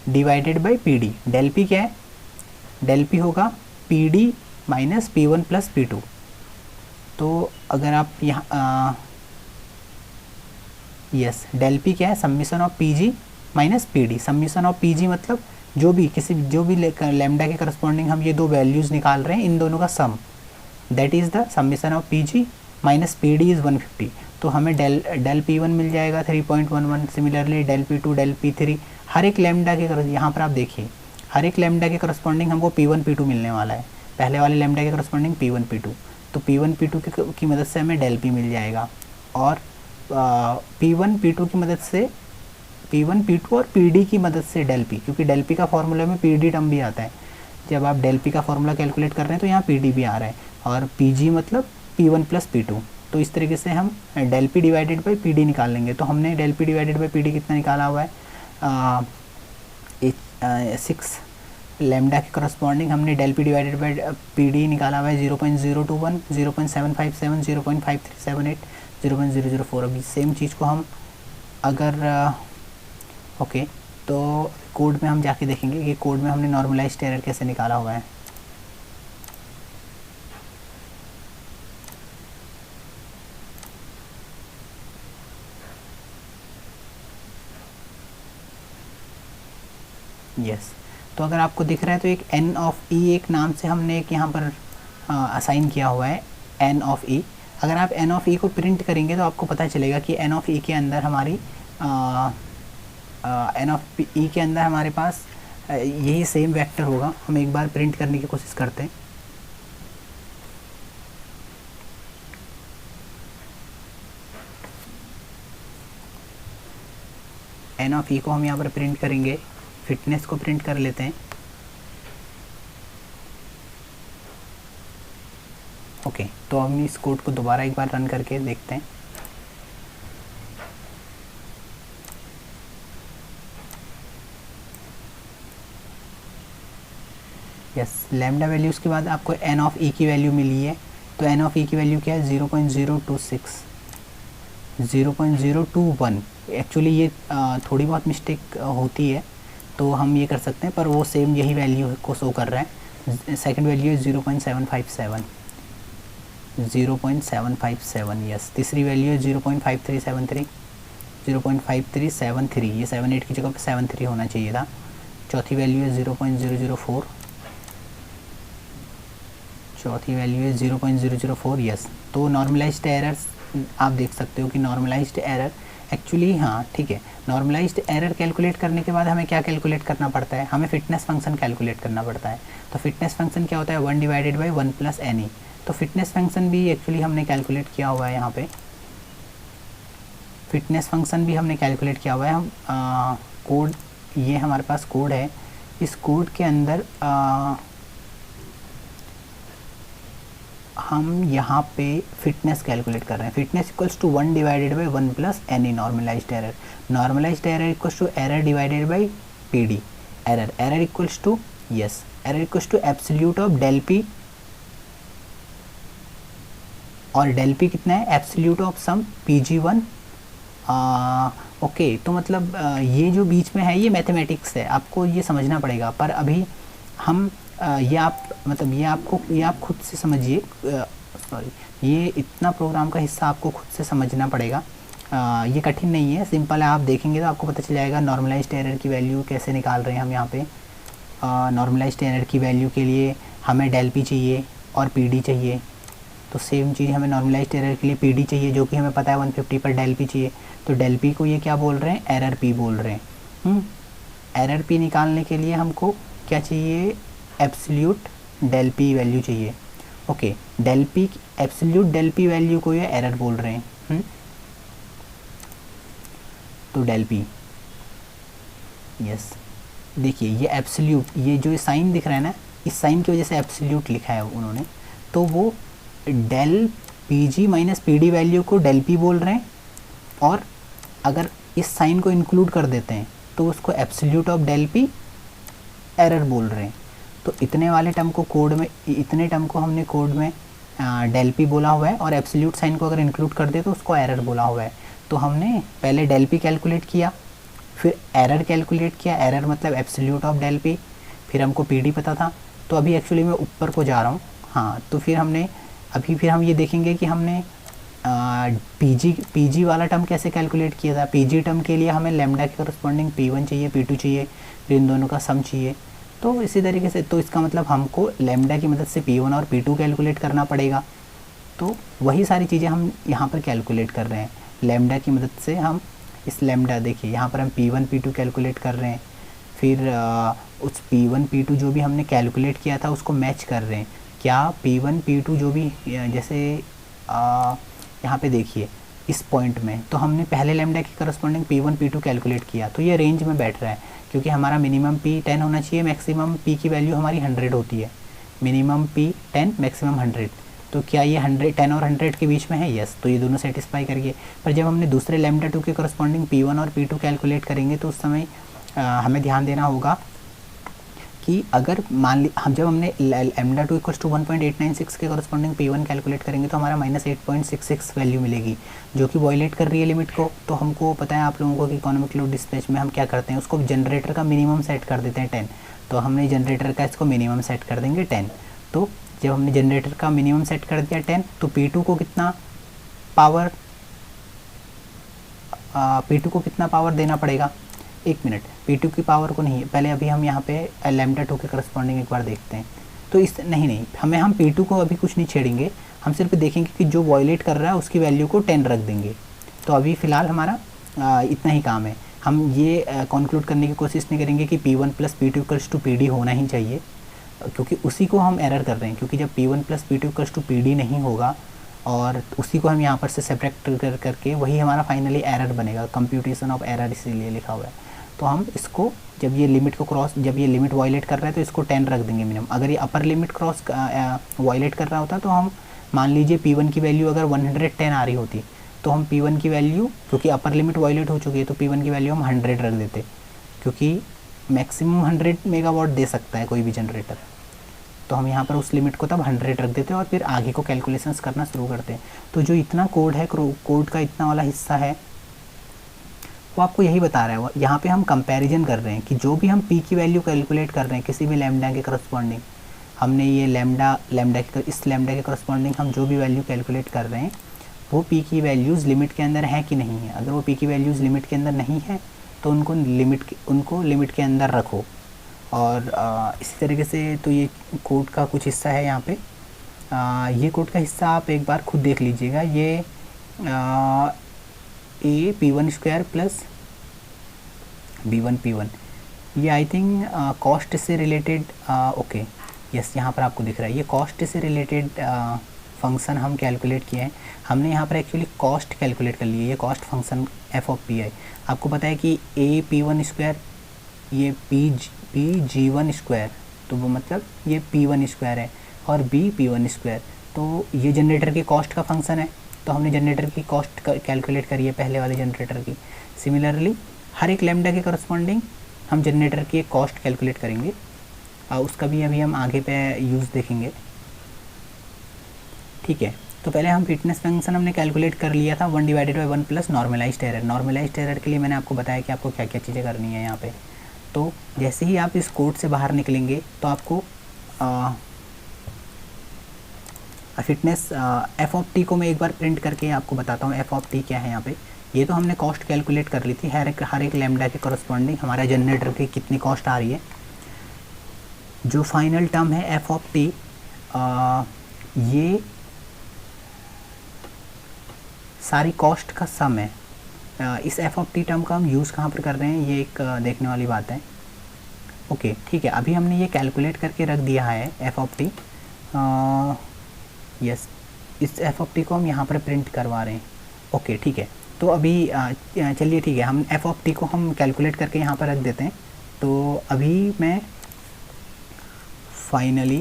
Speaker 1: divided by P D, del P क्या है? डेल P होगा P D minus P1 plus P2। तो अगर आप यहाँ यस डेल P क्या है? Summation of P G minus P D. Summation of P जी मतलब जो भी लैम्डा के करस्पॉन्डिंग हम ये दो वैल्यूज़ निकाल रहे हैं, इन दोनों का sum, that is the summation of P G minus P D is 150। तो हमें डेल P1 मिल जाएगा 3.11। Similarly del P2 del P3 हर एक लैम्डा के यहाँ पर आप देखिए हर एक लैम्डा के करस्पॉन्डिंग हमको P1 P2 मिलने वाला है। पहले वाले लैम्डा के करस्पॉन्डिंग P1 P2, तो P1 P2 की मदद से हमें डेल P मिल जाएगा। और P1 P2 की मदद से P1 P2 और PD की मदद से डेल P, क्योंकि डेल P का फॉर्मूला में PD टर्म भी आता है। जब आप डेल P का फॉर्मूला कैलकुलेट कर रहे हैं तो यहाँ PD भी आ रहा है, और PG मतलब P1 प्लस P2। तो इस तरीके से हम del P divided by PD निकाल लेंगे। तो हमने del P divided by PD कितना निकाला हुआ है? 6 लैम्डा के करस्पॉन्डिंग हमने del P divided by PD निकाला हुआ है 0.021, 0.757, 0.5378, 0.004। अभी सेम चीज़ को हम अगर ओके तो कोड में हम जाके देखेंगे कि कोड में हमने नॉर्मलाइज्ड एरर कैसे निकाला हुआ है। यस तो अगर आपको दिख रहा है तो एक n ऑफ e एक नाम से हमने एक यहाँ पर असाइन किया हुआ है n ऑफ e। अगर आप n ऑफ e को प्रिंट करेंगे तो आपको पता चलेगा कि n ऑफ e के अंदर हमारी n ऑफ e के अंदर हमारे पास यही सेम वेक्टर होगा। हम एक बार प्रिंट करने की कोशिश करते हैं। n ऑफ e को हम यहाँ पर प्रिंट करेंगे, फिटनेस को प्रिंट कर लेते हैं। ओके तो हम इस कोड को दोबारा एक बार रन करके देखते हैं। यस लैम्डा वैल्यूज़ के बाद आपको n ऑफ e की वैल्यू मिली है। तो n ऑफ e की वैल्यू क्या है? 0.026, 0.021। एक्चुअली ये थोड़ी बहुत मिस्टेक होती है, तो हम ये कर सकते हैं, पर वो सेम यही वैल्यू को शो कर रहा है। सेकंड वैल्यू है 0.757, 0.757। यस तीसरी वैल्यू है 0.5373, 0.5373। ये 78 की जगह पर 73 होना चाहिए था। चौथी वैल्यू है 0.004, चौथी वैल्यू है 0.004। यस तो नॉर्मलाइज्ड एरर्स आप देख सकते हो कि नॉर्मलाइज्ड एरर एक्चुअली हाँ ठीक है। नॉर्मलाइज्ड एरर कैलकुलेट करने के बाद हमें क्या कैलकुलेट करना पड़ता है? हमें फिटनेस फंक्शन कैलकुलेट करना पड़ता है। तो फिटनेस फंक्शन क्या होता है? 1 divided by 1 plus N E. तो फिटनेस फंक्शन भी एक्चुअली हमने कैलकुलेट किया हुआ है। यहाँ पे फिटनेस फंक्शन भी हमने कैलकुलेट किया हुआ है। हम कोड, ये हमारे पास कोड है। इस कोड के अंदर हम यहाँ पे फिटनेस कैलकुलेट कर रहे हैं। Fitness equals to 1 divided by 1 plus N E normalized error. Normalized error equals to error divided by PD। Error equals to error equals to absolute of del P, और डेल P कितना है, absolute of some PG1। Okay, तो मतलब ये जो बीच में है ये मैथमेटिक्स है, आपको ये समझना पड़ेगा। पर अभी हम ये आप खुद से समझिए। सॉरी, ये इतना प्रोग्राम का हिस्सा आपको खुद से समझना पड़ेगा। ये कठिन नहीं है, सिंपल है। आप देखेंगे तो आपको पता चल जाएगा नॉर्मलाइज्ड एरर की वैल्यू कैसे निकाल रहे हैं हम यहाँ पे। नॉर्मलाइज्ड एरर की वैल्यू के लिए हमें डेल P चाहिए और PD चाहिए। तो सेम चीज़ हमें नॉर्मलाइज्ड एरर के लिए PD चाहिए, जो कि हमें पता है 150 पर डेल P चाहिए। तो डेल P को ये क्या बोल रहे हैं, एरर P बोल रहे हैं। एरर P निकालने के लिए हमको क्या चाहिए, एब्सोल्यूट डेल P वैल्यू चाहिए। Okay, del P, absolute del P value को ये एरर बोल रहे हैं। तो डेल P, यस, देखिए ये एब्सोल्यूट, ये जो साइन दिख रहा है ना, इस साइन की वजह से एब्सोल्यूट लिखा है उन्होंने। तो वो del PG minus PD value को डेल P बोल रहे हैं, और अगर इस साइन को इंक्लूड कर देते हैं तो उसको absolute of del P error बोल रहे हैं। तो इतने वाले टर्म को कोड में, इतने टर्म को हमने कोड में डेल P बोला हुआ है, और एब्सोल्यूट साइन को अगर इंक्लूड कर दे तो उसको एरर बोला हुआ है। तो हमने पहले डेल P कैलकुलेट किया, फिर एरर कैलकुलेट किया। एरर मतलब एब्सोल्यूट ऑफ डेल P, फिर हमको PD पता था। तो अभी एक्चुअली मैं ऊपर को जा रहा हूँ। हाँ, तो फिर हम ये देखेंगे कि हमने PG वाला टर्म कैसे कैलकुलेट किया था। PG टर्म के लिए हमें लैम्डा के करस्पॉन्डिंग P1 चाहिए, P2 चाहिए, फिर इन दोनों का सम चाहिए। तो इसी तरीके से, तो इसका मतलब हमको लैम्डा की मदद से P1 और P2 कैलकुलेट करना पड़ेगा। तो वही सारी चीज़ें हम यहाँ पर कैलकुलेट कर रहे हैं। लैम्डा की मदद से हम इस लैम्डा, देखिए यहाँ पर हम P1 P2 कैलकुलेट कर रहे हैं, फिर उस P1 P2 जो भी हमने कैलकुलेट किया था उसको मैच कर रहे हैं। क्या P1 P2 जो भी, जैसे यहाँ पे देखिए इस पॉइंट में, तो हमने पहले लैम्डा के करस्पॉन्डिंग P1 P2 कैलकुलेट किया, तो ये रेंज में बैठ रहा है, क्योंकि हमारा मिनिमम P 10 होना चाहिए, मैक्सिमम P की वैल्यू हमारी 100 होती है। Minimum P 10, maximum 100। तो क्या ये 10 और 100 के बीच में है, यस। तो ये दोनों सेटिस्फाई करिए। पर जब हमने दूसरे लैम्डा 2 के करस्पॉन्डिंग P1 और P2 कैलकुलेट करेंगे तो उस समय हमें ध्यान देना होगा कि अगर मान ली जब हमने लैम्डा 2 इक्वल्स टू 1.896 के करस्पॉन्डिंग P1 कैलकुलेट करेंगे तो हमारा -8.66 वैल्यू मिलेगी, जो कि वॉयलेट कर रही है लिमिट को। तो हमको पता है आप लोगों को कि इकोनॉमिक लोड डिस्पैच में हम क्या करते हैं, उसको जनरेटर का मिनिमम सेट कर देते हैं 10। तो हमने जनरेटर का इसको मिनिमम सेट कर देंगे 10। तो जब हमने जनरेटर का मिनिमम सेट कर दिया 10, तो P2 को कितना पावर देना पड़ेगा। एक मिनट, P2 की पावर को नहीं, पहले अभी हम यहाँ पे लैम्डा 2 के करस्पॉन्डिंग एक बार देखते हैं। तो इस नहीं हम P2 को अभी कुछ नहीं छेड़ेंगे, हम सिर्फ देखेंगे कि जो वॉयलेट कर रहा है उसकी वैल्यू को 10 रख देंगे। तो अभी फ़िलहाल हमारा इतना ही काम है। हम ये कंक्लूड करने की कोशिश नहीं करेंगे कि P1 plus P2 equals to PD होना ही चाहिए, क्योंकि उसी को हम एरर कर रहे हैं। क्योंकि जब P1 plus P2 equals to PD नहीं होगा और उसी को हम यहाँ पर से सेपरेट करके वही हमारा फाइनली एरर बनेगा। कंप्यूटेशन ऑफ एरर इसीलिए लिखा हुआ है। तो हम इसको जब ये लिमिट वॉयलेट कर रहा है तो इसको 10 रख देंगे मिनिमम। अगर ये अपर लिमिट क्रॉस वॉयलेट कर रहा होता तो हम मान लीजिए P1 की वैल्यू अगर 110 आ रही होती तो हम P1 की वैल्यू, क्योंकि अपर लिमिट वॉयलेट हो चुकी है, तो P1 की वैल्यू हम 100 रख देते, क्योंकि मैक्सिमम 100 मेगावाट दे सकता है कोई भी जनरेटर। तो हम यहाँ पर उस लिमिट को तब 100 रख देते हैं और फिर आगे को कैलकुलेशंस करना शुरू करते हैं। तो जो इतना कोड है, कोड का इतना वाला हिस्सा है, वो आपको यही बता रहा है। यहाँ पे हम कंपैरिजन कर रहे हैं कि जो भी हम P की वैल्यू कैलकुलेट कर रहे हैं किसी भी लैम्डा के करस्पॉन्डिंग, हमने ये इस लैम्डा के करस्पॉन्डिंग हम जो भी वैल्यू कैलकुलेट कर रहे हैं वो P की वैल्यूज़ लिमिट के अंदर है कि नहीं है। अगर वो P की वैल्यूज़ लिमिट के अंदर नहीं है तो उनको लिमिट के अंदर रखो। और इसी तरीके से तो ये कोड का कुछ हिस्सा है यहाँ पे। ये कोड का हिस्सा आप एक बार खुद देख लीजिएगा। ये A P1 square plus B1 P1, ये आई थिंक कॉस्ट से रिलेटेड, ओके यस, यहाँ पर आपको दिख रहा है ये कॉस्ट से रिलेटेड फंक्शन हम कैलकुलेट किए हैं। हमने यहाँ पर एक्चुअली कॉस्ट कैलकुलेट कर ली है, ये cost function f of P I. आपको पता है कि A P1 स्क्वायर, ये P G1 स्क्वायर, तो वो मतलब ये P1 स्क्वायर है, और B P1 स्क्वायर। तो ये जनरेटर की कॉस्ट का फंक्शन है, तो हमने जनरेटर की कॉस्ट कैलकुलेट करी है पहले वाले जनरेटर की। सिमिलरली हर एक लैम्डा के करस्पॉन्डिंग हम जनरेटर की एक कॉस्ट कैलकुलेट करेंगे, उसका भी अभी हम आगे पे यूज़ देखेंगे। ठीक है, तो पहले हम फिटनेस फंक्शन हमने कैलकुलेट कर लिया था 1/1 plus normalized error. Normalized error के लिए मैंने आपको बताया कि आपको क्या क्या चीज़ें करनी है यहाँ पे। तो जैसे ही आप इस कोड से बाहर निकलेंगे तो आपको फिटनेस एफ ऑफ टी को मैं एक बार प्रिंट करके आपको बताता हूँ एफ ऑफ टी क्या है यहाँ पे। ये तो हमने कॉस्ट कैलकुलेट कर ली थी, हर एक लैम्डा के करस्पॉन्डिंग हमारा जनरेटर की कितनी कॉस्ट आ रही है। जो फाइनल टर्म है एफ ऑफ टी, ये सारी कॉस्ट का सम है। इस एफ ऑफ टी टर्म का हम यूज़ कहाँ पर कर रहे हैं, ये एक देखने वाली बात है। ओके ठीक है, अभी हमने ये कैलकुलेट करके रख दिया है एफ ऑफ टी। यस, इस एफ ऑफ टी को हम यहाँ पर प्रिंट करवा रहे हैं। ओके ठीक है, तो अभी चलिए ठीक है, हम एफ ऑफ टी को हम कैलकुलेट करके यहाँ पर रख देते हैं। तो अभी मैं फाइनली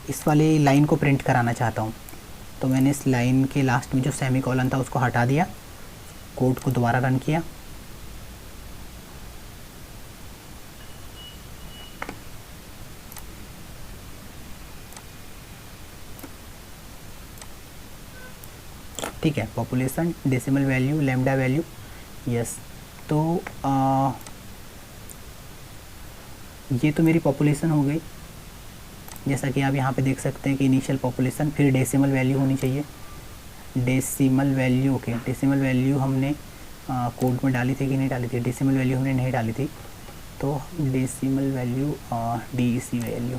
Speaker 1: इस वाली लाइन को प्रिंट कराना चाहता हूँ। तो मैंने इस लाइन के लास्ट में जो सेमी कॉलन था उसको हटा दिया, कोड को दोबारा रन किया। ठीक है, population, decimal value, lambda value, yes. तो ये तो मेरी पॉपुलेशन हो गई, जैसा कि आप यहाँ पे देख सकते हैं कि इनिशियल पॉपुलेशन, फिर डेसिमल वैल्यू होनी चाहिए, decimal value. Okay, decimal value हमने कोड में डाली थी कि नहीं डाली थी, डेसिमल वैल्यू हमने नहीं डाली थी। तो decimal value DEC value,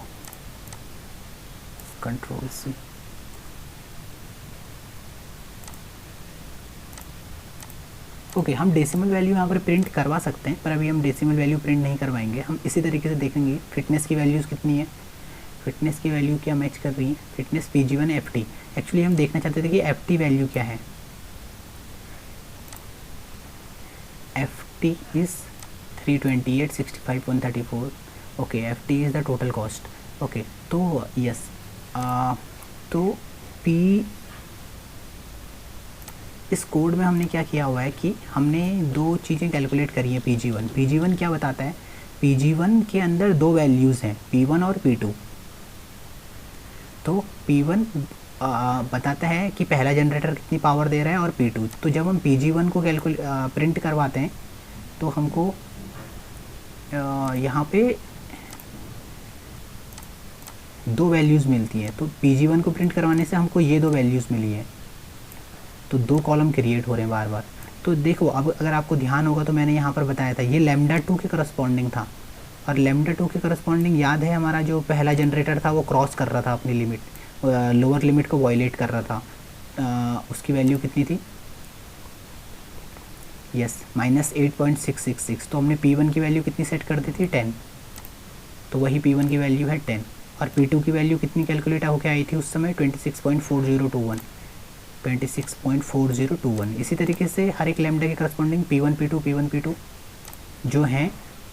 Speaker 1: control C। Okay, हम डेसिमल वैल्यू यहाँ पर प्रिंट करवा सकते हैं, पर अभी हम डेसिमल वैल्यू प्रिंट नहीं करवाएंगे। हम इसी तरीके से देखेंगे फिटनेस की वैल्यूज़ कितनी है, फिटनेस की वैल्यू क्या मैच कर रही है। फिटनेस PG1 FT, एक्चुअली हम देखना चाहते थे कि FT वैल्यू क्या है। FT is 328, 65, 134। Okay, FT is the total cost. Okay, तो यस, तो इस कोड में हमने क्या किया हुआ है कि हमने दो चीज़ें कैलकुलेट करी हैं। PG1 क्या बताता है, PG1 के अंदर दो वैल्यूज़ हैं, P1 और P2। तो P1 बताता है कि पहला जनरेटर कितनी पावर दे रहा है, और P2। तो जब हम PG1 को प्रिंट करवाते हैं तो हमको यहाँ पे दो वैल्यूज़ मिलती हैं। तो PG1 को प्रिंट करवाने से हमको ये दो वैल्यूज़ मिली है, तो दो कॉलम क्रिएट हो रहे हैं बार बार। तो देखो, अब अगर आपको ध्यान होगा तो मैंने यहाँ पर बताया था ये लैम्डा 2 के करस्पॉन्डिंग था, और लैम्डा 2 के करस्पॉन्डिंग याद है हमारा जो पहला जनरेटर था वो क्रॉस कर रहा था अपनी लिमिट, लोअर लिमिट को वायलेट कर रहा था। उसकी वैल्यू कितनी थी, यस, -8.666। तो हमने P1 की वैल्यू कितनी सेट कर दी थी, 10। तो वही P1 की वैल्यू है 10, और P2 की वैल्यू कितनी कैलकुलेट होकर आई थी उस समय, 26.4021। 26.4021। इसी तरीके से हर एक लैम्डा के corresponding P1 P2 P1 P2 जो हैं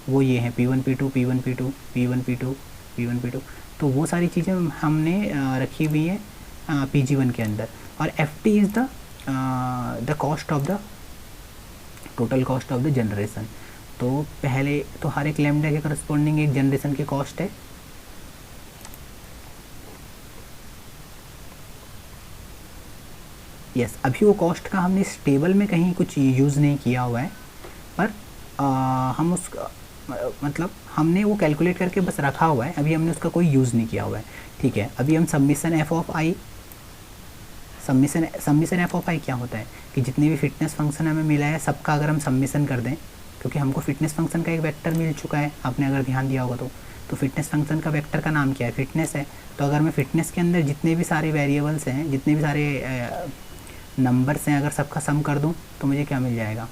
Speaker 1: वो ये हैं, P1 P2 P1 P2 P1 P2 P1 P2। तो वो सारी चीज़ें हमने रखी हुई हैं PG1 के अंदर। और FT is the cost of the total cost of the generation. तो पहले तो हर एक लैम्डा के करस्पॉन्डिंग एक जनरेशन की कॉस्ट है। यस, अभी वो कॉस्ट का हमने इस टेबल में कहीं कुछ यूज़ नहीं किया हुआ है, पर हम उस मतलब हमने वो कैलकुलेट करके बस रखा हुआ है, अभी हमने उसका कोई यूज़ नहीं किया हुआ है। ठीक है, अभी हम submission F of I, submission F of I क्या होता है कि जितने भी फिटनेस फंक्शन हमें मिला है सबका अगर हम सबमिशन कर दें, क्योंकि हमको फिटनेस फंक्शन का एक वेक्टर मिल चुका है, आपने अगर ध्यान दिया होगा तो फिटनेस फंक्शन का वेक्टर का नाम क्या है, फिटनेस है। तो अगर मैं फिटनेस के अंदर जितने भी सारे वेरिएबल्स हैं, जितने भी सारे नंबर्स हैं, अगर सबका सम कर दूं तो मुझे क्या मिल जाएगा,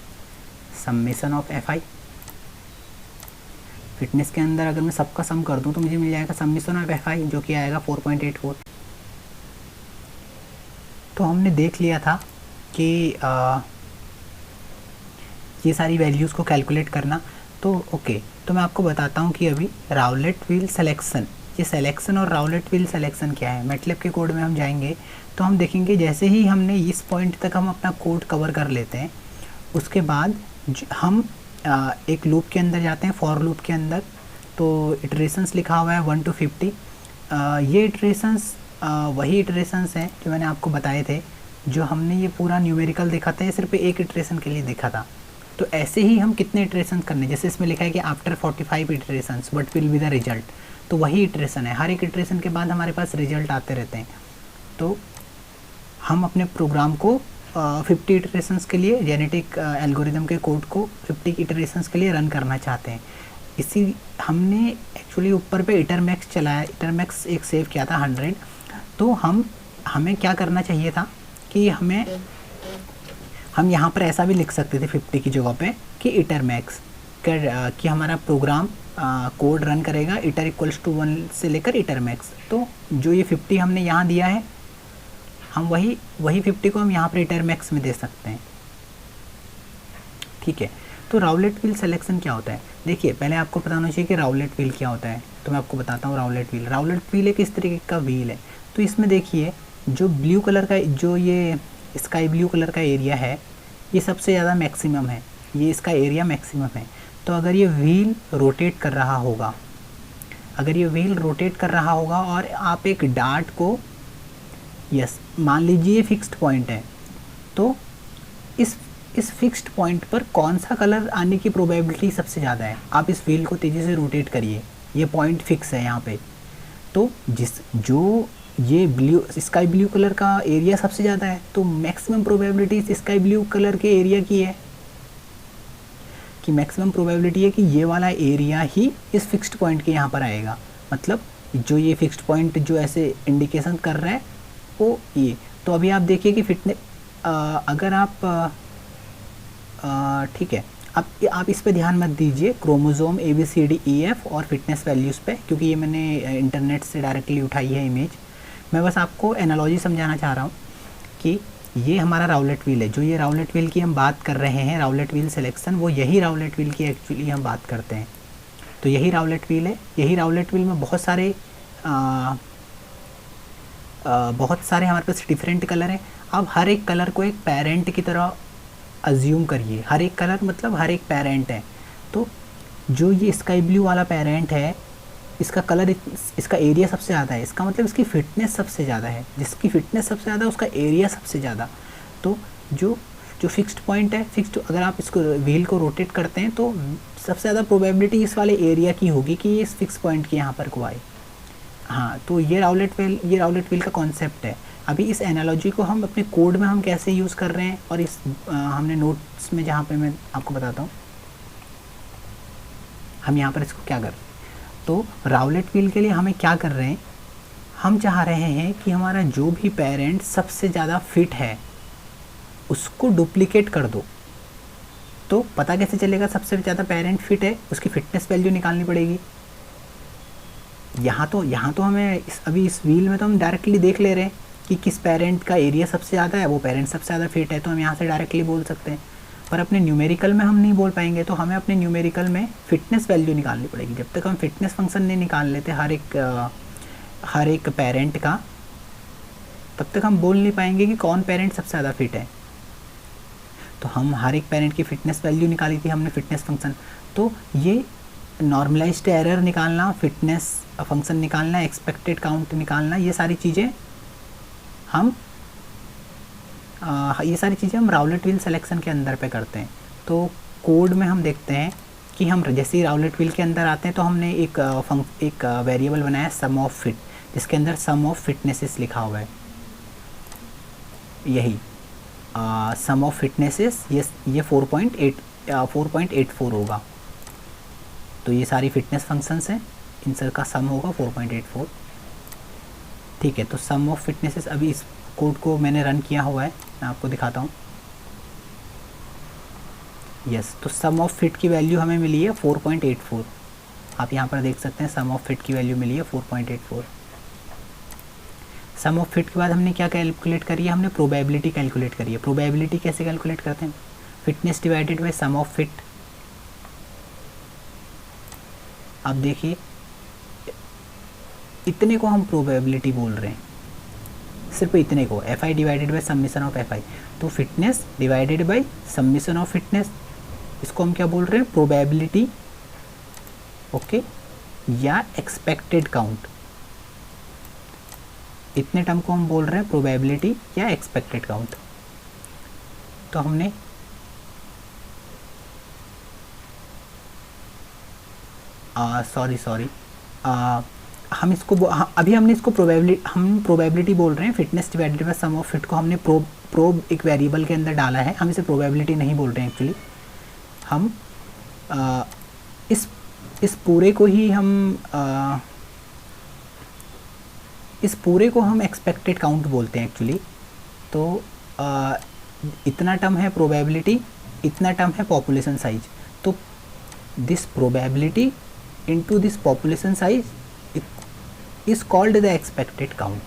Speaker 1: summation of F I. Fitness के अंदर अगर मैं सबका सम कर दूं तो मुझे मिल जाएगा समेशन ऑफ एफ आई, जो कि आएगा 4.84। तो हमने देख लिया था कि ये सारी वैल्यूज़ को कैलकुलेट करना। तो ओके, तो मैं आपको बताता हूँ कि अभी राउलेट व्हील सिलेक्शन, ये सिलेक्शन और राउलेट व्हील सिलेक्शन क्या है। मैटलैब के कोड में हम जाएंगे तो हम देखेंगे जैसे ही हमने इस पॉइंट तक हम अपना कोड कवर कर लेते हैं, उसके बाद हम एक लूप के अंदर जाते हैं, फॉर लूप के अंदर। तो इटरेशंस लिखा हुआ है 1 to 50। ये इटरेशंस वही इटरेशंस हैं जो मैंने आपको बताए थे, जो हमने ये पूरा न्यूमेरिकल देखा था, ये सिर्फ एक इटरेशन के लिए देखा था। तो ऐसे ही हम कितने इटरेशन करने, जैसे इसमें लिखा है कि after 45 iterations what will be the result, तो वही इटरेशन है। हर एक इटरेशन के बाद हमारे पास रिजल्ट आते रहते हैं। तो हम अपने प्रोग्राम को 50 इटरेशंस के लिए, जेनेटिक एल्गोरिदम के कोड को 50 इटरेशंस के लिए रन करना चाहते हैं। इसी हमने एक्चुअली ऊपर पे इटरमैक्स चलाया, इटरमैक्स एक सेव किया था 100। तो हमें क्या करना चाहिए था कि हम यहाँ पर ऐसा भी लिख सकते थे 50 की जगह पे कि इटरमैक्स कर कि हमारा प्रोग्राम कोड रन करेगा इटर इक्वल्स टू 1 से लेकर इटरमैक्स। तो जो ये 50 हमने यहाँ दिया है, हम वही 50 को हम यहाँ पर इटरमैक्स में दे सकते हैं। ठीक है, तो राउलेट व्हील सिलेक्शन क्या होता है? देखिए, पहले आपको पता होना चाहिए कि राउलेट व्हील क्या होता है। तो मैं आपको बताता हूँ राउलेट व्हील एक इस तरीके का व्हील है। तो इसमें देखिए, जो ब्लू कलर का, जो ये स्काई ब्लू कलर का एरिया है, ये सबसे ज़्यादा मैक्सिमम है, ये इसका एरिया मैक्सिमम है। तो अगर ये व्हील रोटेट कर रहा होगा, और आप एक डार्ट को, यस मान लीजिए फिक्स्ड पॉइंट है, तो इस फिक्स्ड पॉइंट पर कौन सा कलर आने की प्रोबेबिलिटी सबसे ज़्यादा है। आप इस व्हील को तेज़ी से रोटेट करिए, ये पॉइंट फिक्स है यहाँ पे। तो जो ये स्काई ब्लू कलर का एरिया सबसे ज़्यादा है, तो मैक्सिमम प्रोबेबिलिटी इस स्काई ब्लू कलर के एरिया की है, कि मैक्सिमम प्रोबेबिलिटी है कि ये वाला एरिया ही इस फिक्स्ड पॉइंट के यहाँ पर आएगा। मतलब जो ये फिक्स्ड पॉइंट जो ऐसे इंडिकेशन कर रहा है वो ये। तो अभी आप देखिए कि फिटनेस, अगर आप ठीक है, आप इस पे ध्यान मत दीजिए, क्रोमोसोम ABCDEF और फिटनेस वैल्यूज़ पे, क्योंकि ये मैंने इंटरनेट से डायरेक्टली उठाई है इमेज। मैं बस आपको एनालॉजी समझाना चाह रहा हूँ कि ये हमारा राउलेट व्हील है। जो ये राउलेट व्हील की हम बात कर रहे हैं, राउलेट व्हील सिलेक्शन, वो यही राउलेट व्हील की एक्चुअली हम बात करते हैं। तो यही राउलेट व्हील है। यही राउलेट व्हील में बहुत सारे हमारे पास डिफरेंट कलर हैं। अब हर एक कलर को एक पेरेंट की तरह अज्यूम करिए। हर एक कलर मतलब हर एक पेरेंट है। तो जो ये स्काई ब्लू वाला पेरेंट है, इसका कलर, इसका एरिया सबसे ज़्यादा है, इसका मतलब इसकी फिटनेस सबसे ज़्यादा है। जिसकी फिटनेस सबसे ज़्यादा, उसका एरिया सबसे ज़्यादा। तो जो फिक्स्ड पॉइंट है, अगर आप इसको व्हील को रोटेट करते हैं, तो सबसे ज़्यादा प्रोबेबिलिटी इस वाले एरिया की होगी कि ये इस फिक्स पॉइंट के यहाँ पर को आए। हाँ, तो ये राउलेट व्हील का कॉन्सेप्ट है। अभी इस एनालॉजी को हम अपने कोड में हम कैसे यूज़ कर रहे हैं, और इस हमने नोट्स में जहाँ पे मैं आपको बताता हूँ हम यहाँ पर इसको क्या कर रहे हैं। तो राउलेट व्हील के लिए हमें क्या कर रहे हैं, हम चाह रहे हैं कि हमारा जो भी पेरेंट सबसे ज़्यादा फिट है उसको डुप्लीकेट कर दो। तो पता कैसे चलेगा सबसे ज़्यादा पेरेंट फिट है? उसकी फिटनेस वैल्यू निकालनी पड़ेगी। यहाँ तो हमें अभी इस व्हील में तो हम डायरेक्टली देख ले रहे हैं कि किस पेरेंट का एरिया सबसे ज़्यादा है, वो पेरेंट सबसे ज़्यादा फिट है, तो हम यहाँ से डायरेक्टली बोल सकते हैं। पर अपने न्यूमेरिकल में हम नहीं बोल पाएंगे, तो हमें अपने न्यूमेरिकल में फ़िटनेस वैल्यू निकालनी पड़ेगी। जब तक हम फिटनेस फंक्शन नहीं निकाल लेते हर एक पेरेंट का, तब तक हम बोल नहीं पाएंगे कि कौन पेरेंट सबसे ज़्यादा फिट है। तो हम हर एक पेरेंट की फ़िटनेस वैल्यू निकाली थी हमने फिटनेस फंक्शन। तो ये नॉर्मलाइज्ड एरर निकालना, फिटनेस फंक्शन निकालना, एक्सपेक्टेड काउंट निकालना, ये सारी चीज़ें हम राउलेट व्हील सिलेक्शन के अंदर पे करते हैं। तो कोड में हम देखते हैं कि हम जैसे ही राउलेट व्हील के अंदर आते हैं, तो हमने एक वेरिएबल बनाया सम ऑफ फिट, जिसके अंदर सम ऑफ फिटनेसेस लिखा हुआ है। यही सम ऑफ फिटनेसेस, ये 4.84 होगा। तो ये सारी फिटनेस फंक्शंस हैं, इन सब का सम होगा 4.84। ठीक है, तो सम ऑफ फिटनेसेस, अभी इस कोड को मैंने रन किया हुआ है, मैं आपको दिखाता हूँ। यस, तो सम ऑफ फिट की वैल्यू हमें मिली है 4.84। आप यहाँ पर देख सकते हैं सम ऑफ फिट की वैल्यू मिली है 4.84। सम ऑफ फिट के बाद हमने क्या कैलकुलेट करी है, हमने प्रोबेबिलिटी कैलकुलेट करी है। प्रोबेबिलिटी कैसे कैलकुलेट करते हैं? Fitness divided by sum of fit. आप देखिए इतने को हम प्रोबेबिलिटी बोल रहे हैं, सिर्फ इतने को, F I divided by summation of F I. तो fitness divided by summation of fitness, इसको हम क्या बोल रहे हैं, प्रोबेबिलिटी, ओके, या एक्सपेक्टेड काउंट। इतने टर्म को हम बोल रहे हैं प्रोबेबिलिटी या एक्सपेक्टेड काउंट। तो हमने सॉरी हम इसको अभी हमने इसको प्रोबेबिलिटी बोल रहे हैं, fitness divided by sum of fit को हमने प्रोब एक वेरिएबल के अंदर डाला है, हम इसे प्रोबेबिलिटी नहीं बोल रहे हैं एक्चुअली। हम इस पूरे को ही इस पूरे को हम एक्सपेक्टेड काउंट बोलते हैं एक्चुअली। तो इतना टर्म है प्रोबेबिलिटी, इतना टर्म है पॉपुलेशन साइज। तो this probability into this population size is called the expected count.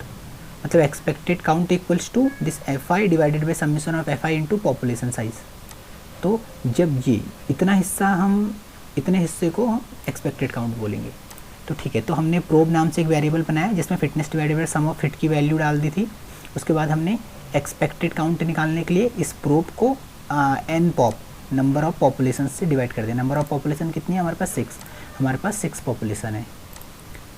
Speaker 1: मतलब expected count equals to this F I divided by summation of F I into population size. तो जब ये इतना हिस्सा, हम इतने हिस्से को हम एक्सपेक्टेड काउंट बोलेंगे। तो ठीक है, तो हमने प्रोब नाम से एक वेरिएबल बनाया जिसमें fitness divided by sum of fit की वैल्यू डाल दी थी। उसके बाद हमने एक्सपेक्टेड काउंट निकालने के लिए इस प्रोब को N pop, number of population से डिवाइड कर दिया। नंबर ऑफ पॉपुलेशन कितनी है हमारे पास, 6, हमारे पास 6 पॉपुलेशन है।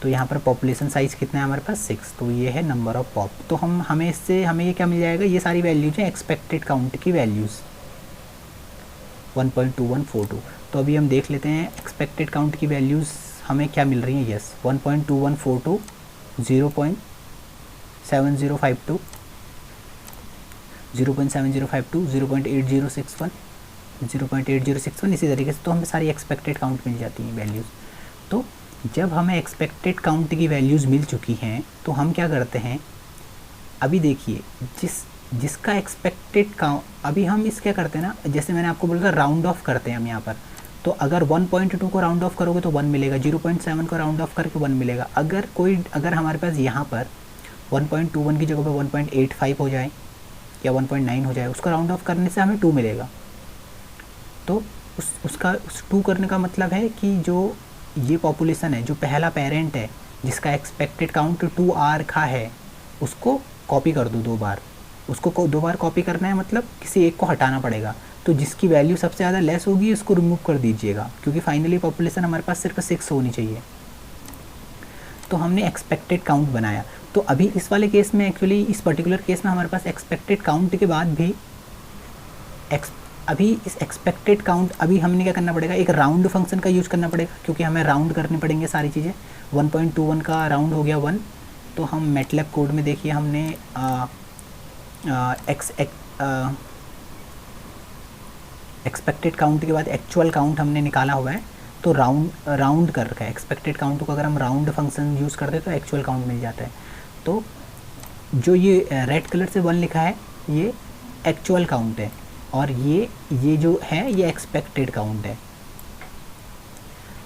Speaker 1: तो यहाँ पर पॉपुलेशन साइज़ कितना है हमारे पास, 6। तो ये है नंबर ऑफ पॉप। तो हमें ये क्या मिल जाएगा, ये सारी वैल्यूज हैं एक्सपेक्टेड काउंट की वैल्यूज़ 1.2142। तो अभी हम देख लेते हैं एक्सपेक्टेड काउंट की वैल्यूज़ हमें क्या मिल रही हैं। यस, 1.2142, 0.7052, 0.7052, 0.8061, 0.8061, इसी तरीके से तो हमें सारी एक्सपेक्टेड काउंट मिल जाती हैं वैल्यूज़। तो जब हमें एक्सपेक्टेड काउंट की वैल्यूज़ मिल चुकी हैं तो हम क्या करते हैं, अभी देखिए जिसका एक्सपेक्टेड काउंट, अभी हम इस क्या करते हैं ना, जैसे मैंने आपको बोला था राउंड ऑफ करते हैं हम यहाँ पर। तो अगर 1.2 को राउंड ऑफ करोगे तो 1 मिलेगा, 0.7 को राउंड ऑफ करके 1 मिलेगा। अगर हमारे पास यहाँ पर 1.21 की जगह पे 1.85 हो जाए या 1.9 हो जाए, उसको राउंड ऑफ करने से हमें 2 मिलेगा। तो उस 2 करने का मतलब है कि जो ये पॉपुलेशन है, जो पहला पेरेंट है जिसका एक्सपेक्टेड काउंट 2 रखा है, उसको कॉपी कर दो 2 बार। उसको 2 बार कॉपी करना है, मतलब किसी एक को हटाना पड़ेगा। तो जिसकी वैल्यू सबसे ज़्यादा लेस होगी उसको रिमूव कर दीजिएगा, क्योंकि फाइनली पॉपुलेशन हमारे पास सिर्फ 6 होनी चाहिए। तो हमने एक्सपेक्टेड काउंट बनाया। तो अभी इस वाले केस में, एक्चुअली इस पर्टिकुलर केस में हमारे पास एक्सपेक्टेड काउंट के बाद भी अभी इस एक्सपेक्टेड काउंट, अभी हमने क्या करना पड़ेगा, एक राउंड फंक्शन का यूज़ करना पड़ेगा, क्योंकि हमें राउंड करने पड़ेंगे सारी चीज़ें। 1.21 का राउंड हो गया 1। तो हम मैटलैब कोड में देखिए हमने एक्सपेक्टेड काउंट के बाद एक्चुअल काउंट हमने निकाला हुआ है। तो राउंड कर रखा है एक्सपेक्टेड काउंट को। अगर हम राउंड फंक्शन यूज़ करते हैं तो एक्चुअल काउंट मिल जाता है। तो जो ये रेड कलर से 1 लिखा है ये एक्चुअल काउंट है, और ये जो है ये एक्सपेक्टेड काउंट है।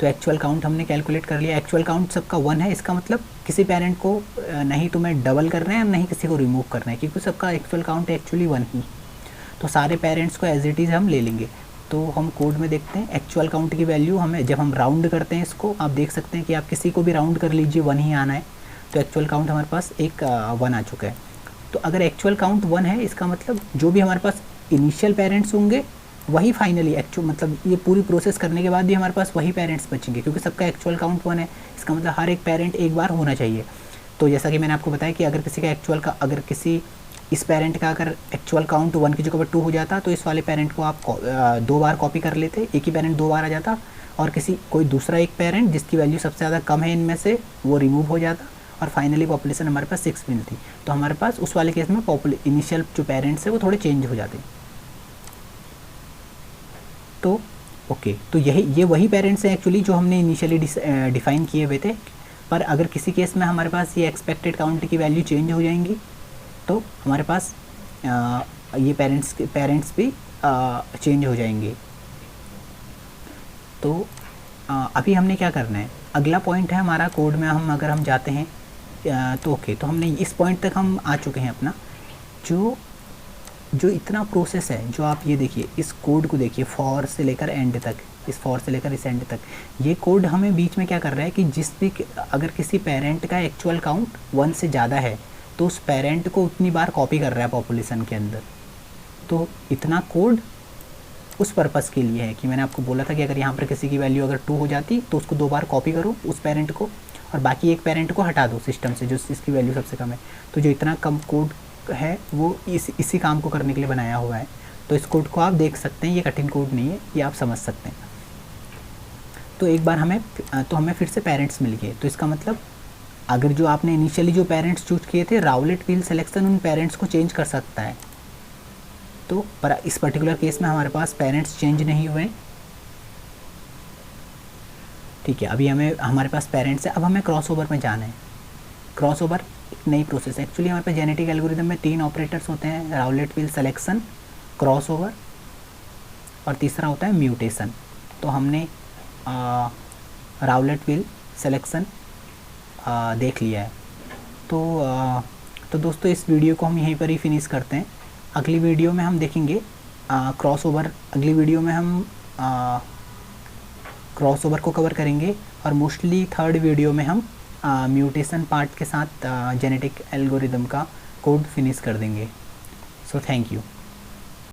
Speaker 1: तो एक्चुअल काउंट हमने कैलकुलेट कर लिया। एक्चुअल काउंट सबका 1 है, इसका मतलब किसी पेरेंट को नहीं तुम्हें डबल करना है, नहीं किसी को रिमूव करना है, क्योंकि सबका एक्चुअल काउंट है एक्चुअली 1 ही। तो सारे पेरेंट्स को एज इट इज़ हम ले लेंगे। तो हम कोड में देखते हैं एक्चुअल काउंट की वैल्यू हमें, जब हम राउंड करते हैं इसको, आप देख सकते हैं कि आप किसी को भी राउंड कर लीजिए 1 ही आना है। तो एक्चुअल काउंट हमारे पास 1 आ चुका है। तो अगर एक्चुअल काउंट 1 है, इसका मतलब जो भी हमारे पास इनिशियल पेरेंट्स होंगे वही फाइनली एक्चुअल, मतलब ये पूरी प्रोसेस करने के बाद भी हमारे पास वही पेरेंट्स बचेंगे, क्योंकि सबका एक्चुअल काउंट 1 है। इसका मतलब हर एक पेरेंट एक बार होना चाहिए। तो जैसा कि मैंने आपको बताया कि अगर किसी का अगर किसी इस पेरेंट का अगर एक्चुअल काउंट 1 की जगह पर 2 हो जाता, तो इस वाले पेरेंट को आप 2 बार कॉपी कर लेते, एक ही पेरेंट 2 बार आ जाता, और कोई दूसरा एक पेरेंट जिसकी वैल्यू सबसे ज़्यादा कम है इनमें से, वो रिमूव हो जाता, और फाइनली पॉपुलेशन हमारे पास 6 मिलती। तो हमारे पास उस वाले केस में इनिशियल जो पेरेंट्स है वो थोड़े चेंज हो जाते। तो ओके, तो ये वही पेरेंट्स हैं एक्चुअली जो हमने इनिशियली डिफ़ाइन किए हुए थे। पर अगर किसी केस में हमारे पास ये एक्सपेक्टेड काउंट की वैल्यू चेंज हो जाएंगी, तो हमारे पास ये पेरेंट्स भी चेंज हो जाएंगे। तो अभी हमने क्या करना है, अगला पॉइंट है हमारा कोड में, अगर हम जाते हैं तो ओके, तो हमने इस पॉइंट तक हम आ चुके हैं अपना। जो इतना प्रोसेस है, जो आप ये देखिए, इस कोड को देखिए, फॉर से लेकर एंड तक, इस फॉर से लेकर इस एंड तक। ये कोड हमें बीच में क्या कर रहा है कि जिस भी अगर किसी पेरेंट का एक्चुअल काउंट 1 से ज़्यादा है तो उस पेरेंट को उतनी बार कॉपी कर रहा है पॉपुलेशन के अंदर। तो इतना कोड उस पर्पज़ के लिए है कि मैंने आपको बोला था कि अगर यहाँ पर किसी की वैल्यू अगर 2 हो जाती तो उसको 2 बार कॉपी करो उस पेरेंट को, और बाकी एक पेरेंट को हटा दो सिस्टम से जो इसकी वैल्यू सबसे कम है। तो जो इतना कम कोड है वो इसी काम को करने के लिए बनाया हुआ है। तो इस कोड को आप देख सकते हैं, ये कठिन कोड नहीं है, ये आप समझ सकते हैं। तो एक बार हमें फिर से पेरेंट्स मिल गए। तो इसका मतलब अगर जो आपने इनिशियली जो पेरेंट्स चूज किए थे, राउलेट व्हील सिलेक्शन उन पेरेंट्स को चेंज कर सकता है। तो पर इस पर्टिकुलर केस में हमारे पास पेरेंट्स चेंज नहीं हुए, ठीक है। अभी हमारे पास पेरेंट्स है, अब हमें क्रॉसओवर में जाना है। क्रॉसओवर एक नई प्रोसेस है। एक्चुअली हमारे पास जेनेटिक एल्गोरिदम में 3 ऑपरेटर्स होते हैं, राउलेट व्हील सिलेक्शन, क्रॉसओवर और तीसरा होता है म्यूटेशन। तो हमने राउलेट व्हील सिलेक्शन देख लिया है। तो दोस्तों इस वीडियो को हम यहीं पर ही फिनिश करते हैं। अगली वीडियो में हम देखेंगे क्रॉसओवर। अगली वीडियो में हम क्रॉसओवर को कवर करेंगे और मोस्टली थर्ड वीडियो में हम म्यूटेशन पार्ट के साथ जेनेटिक एल्गोरिदम का कोड फिनिश कर देंगे। So thank you.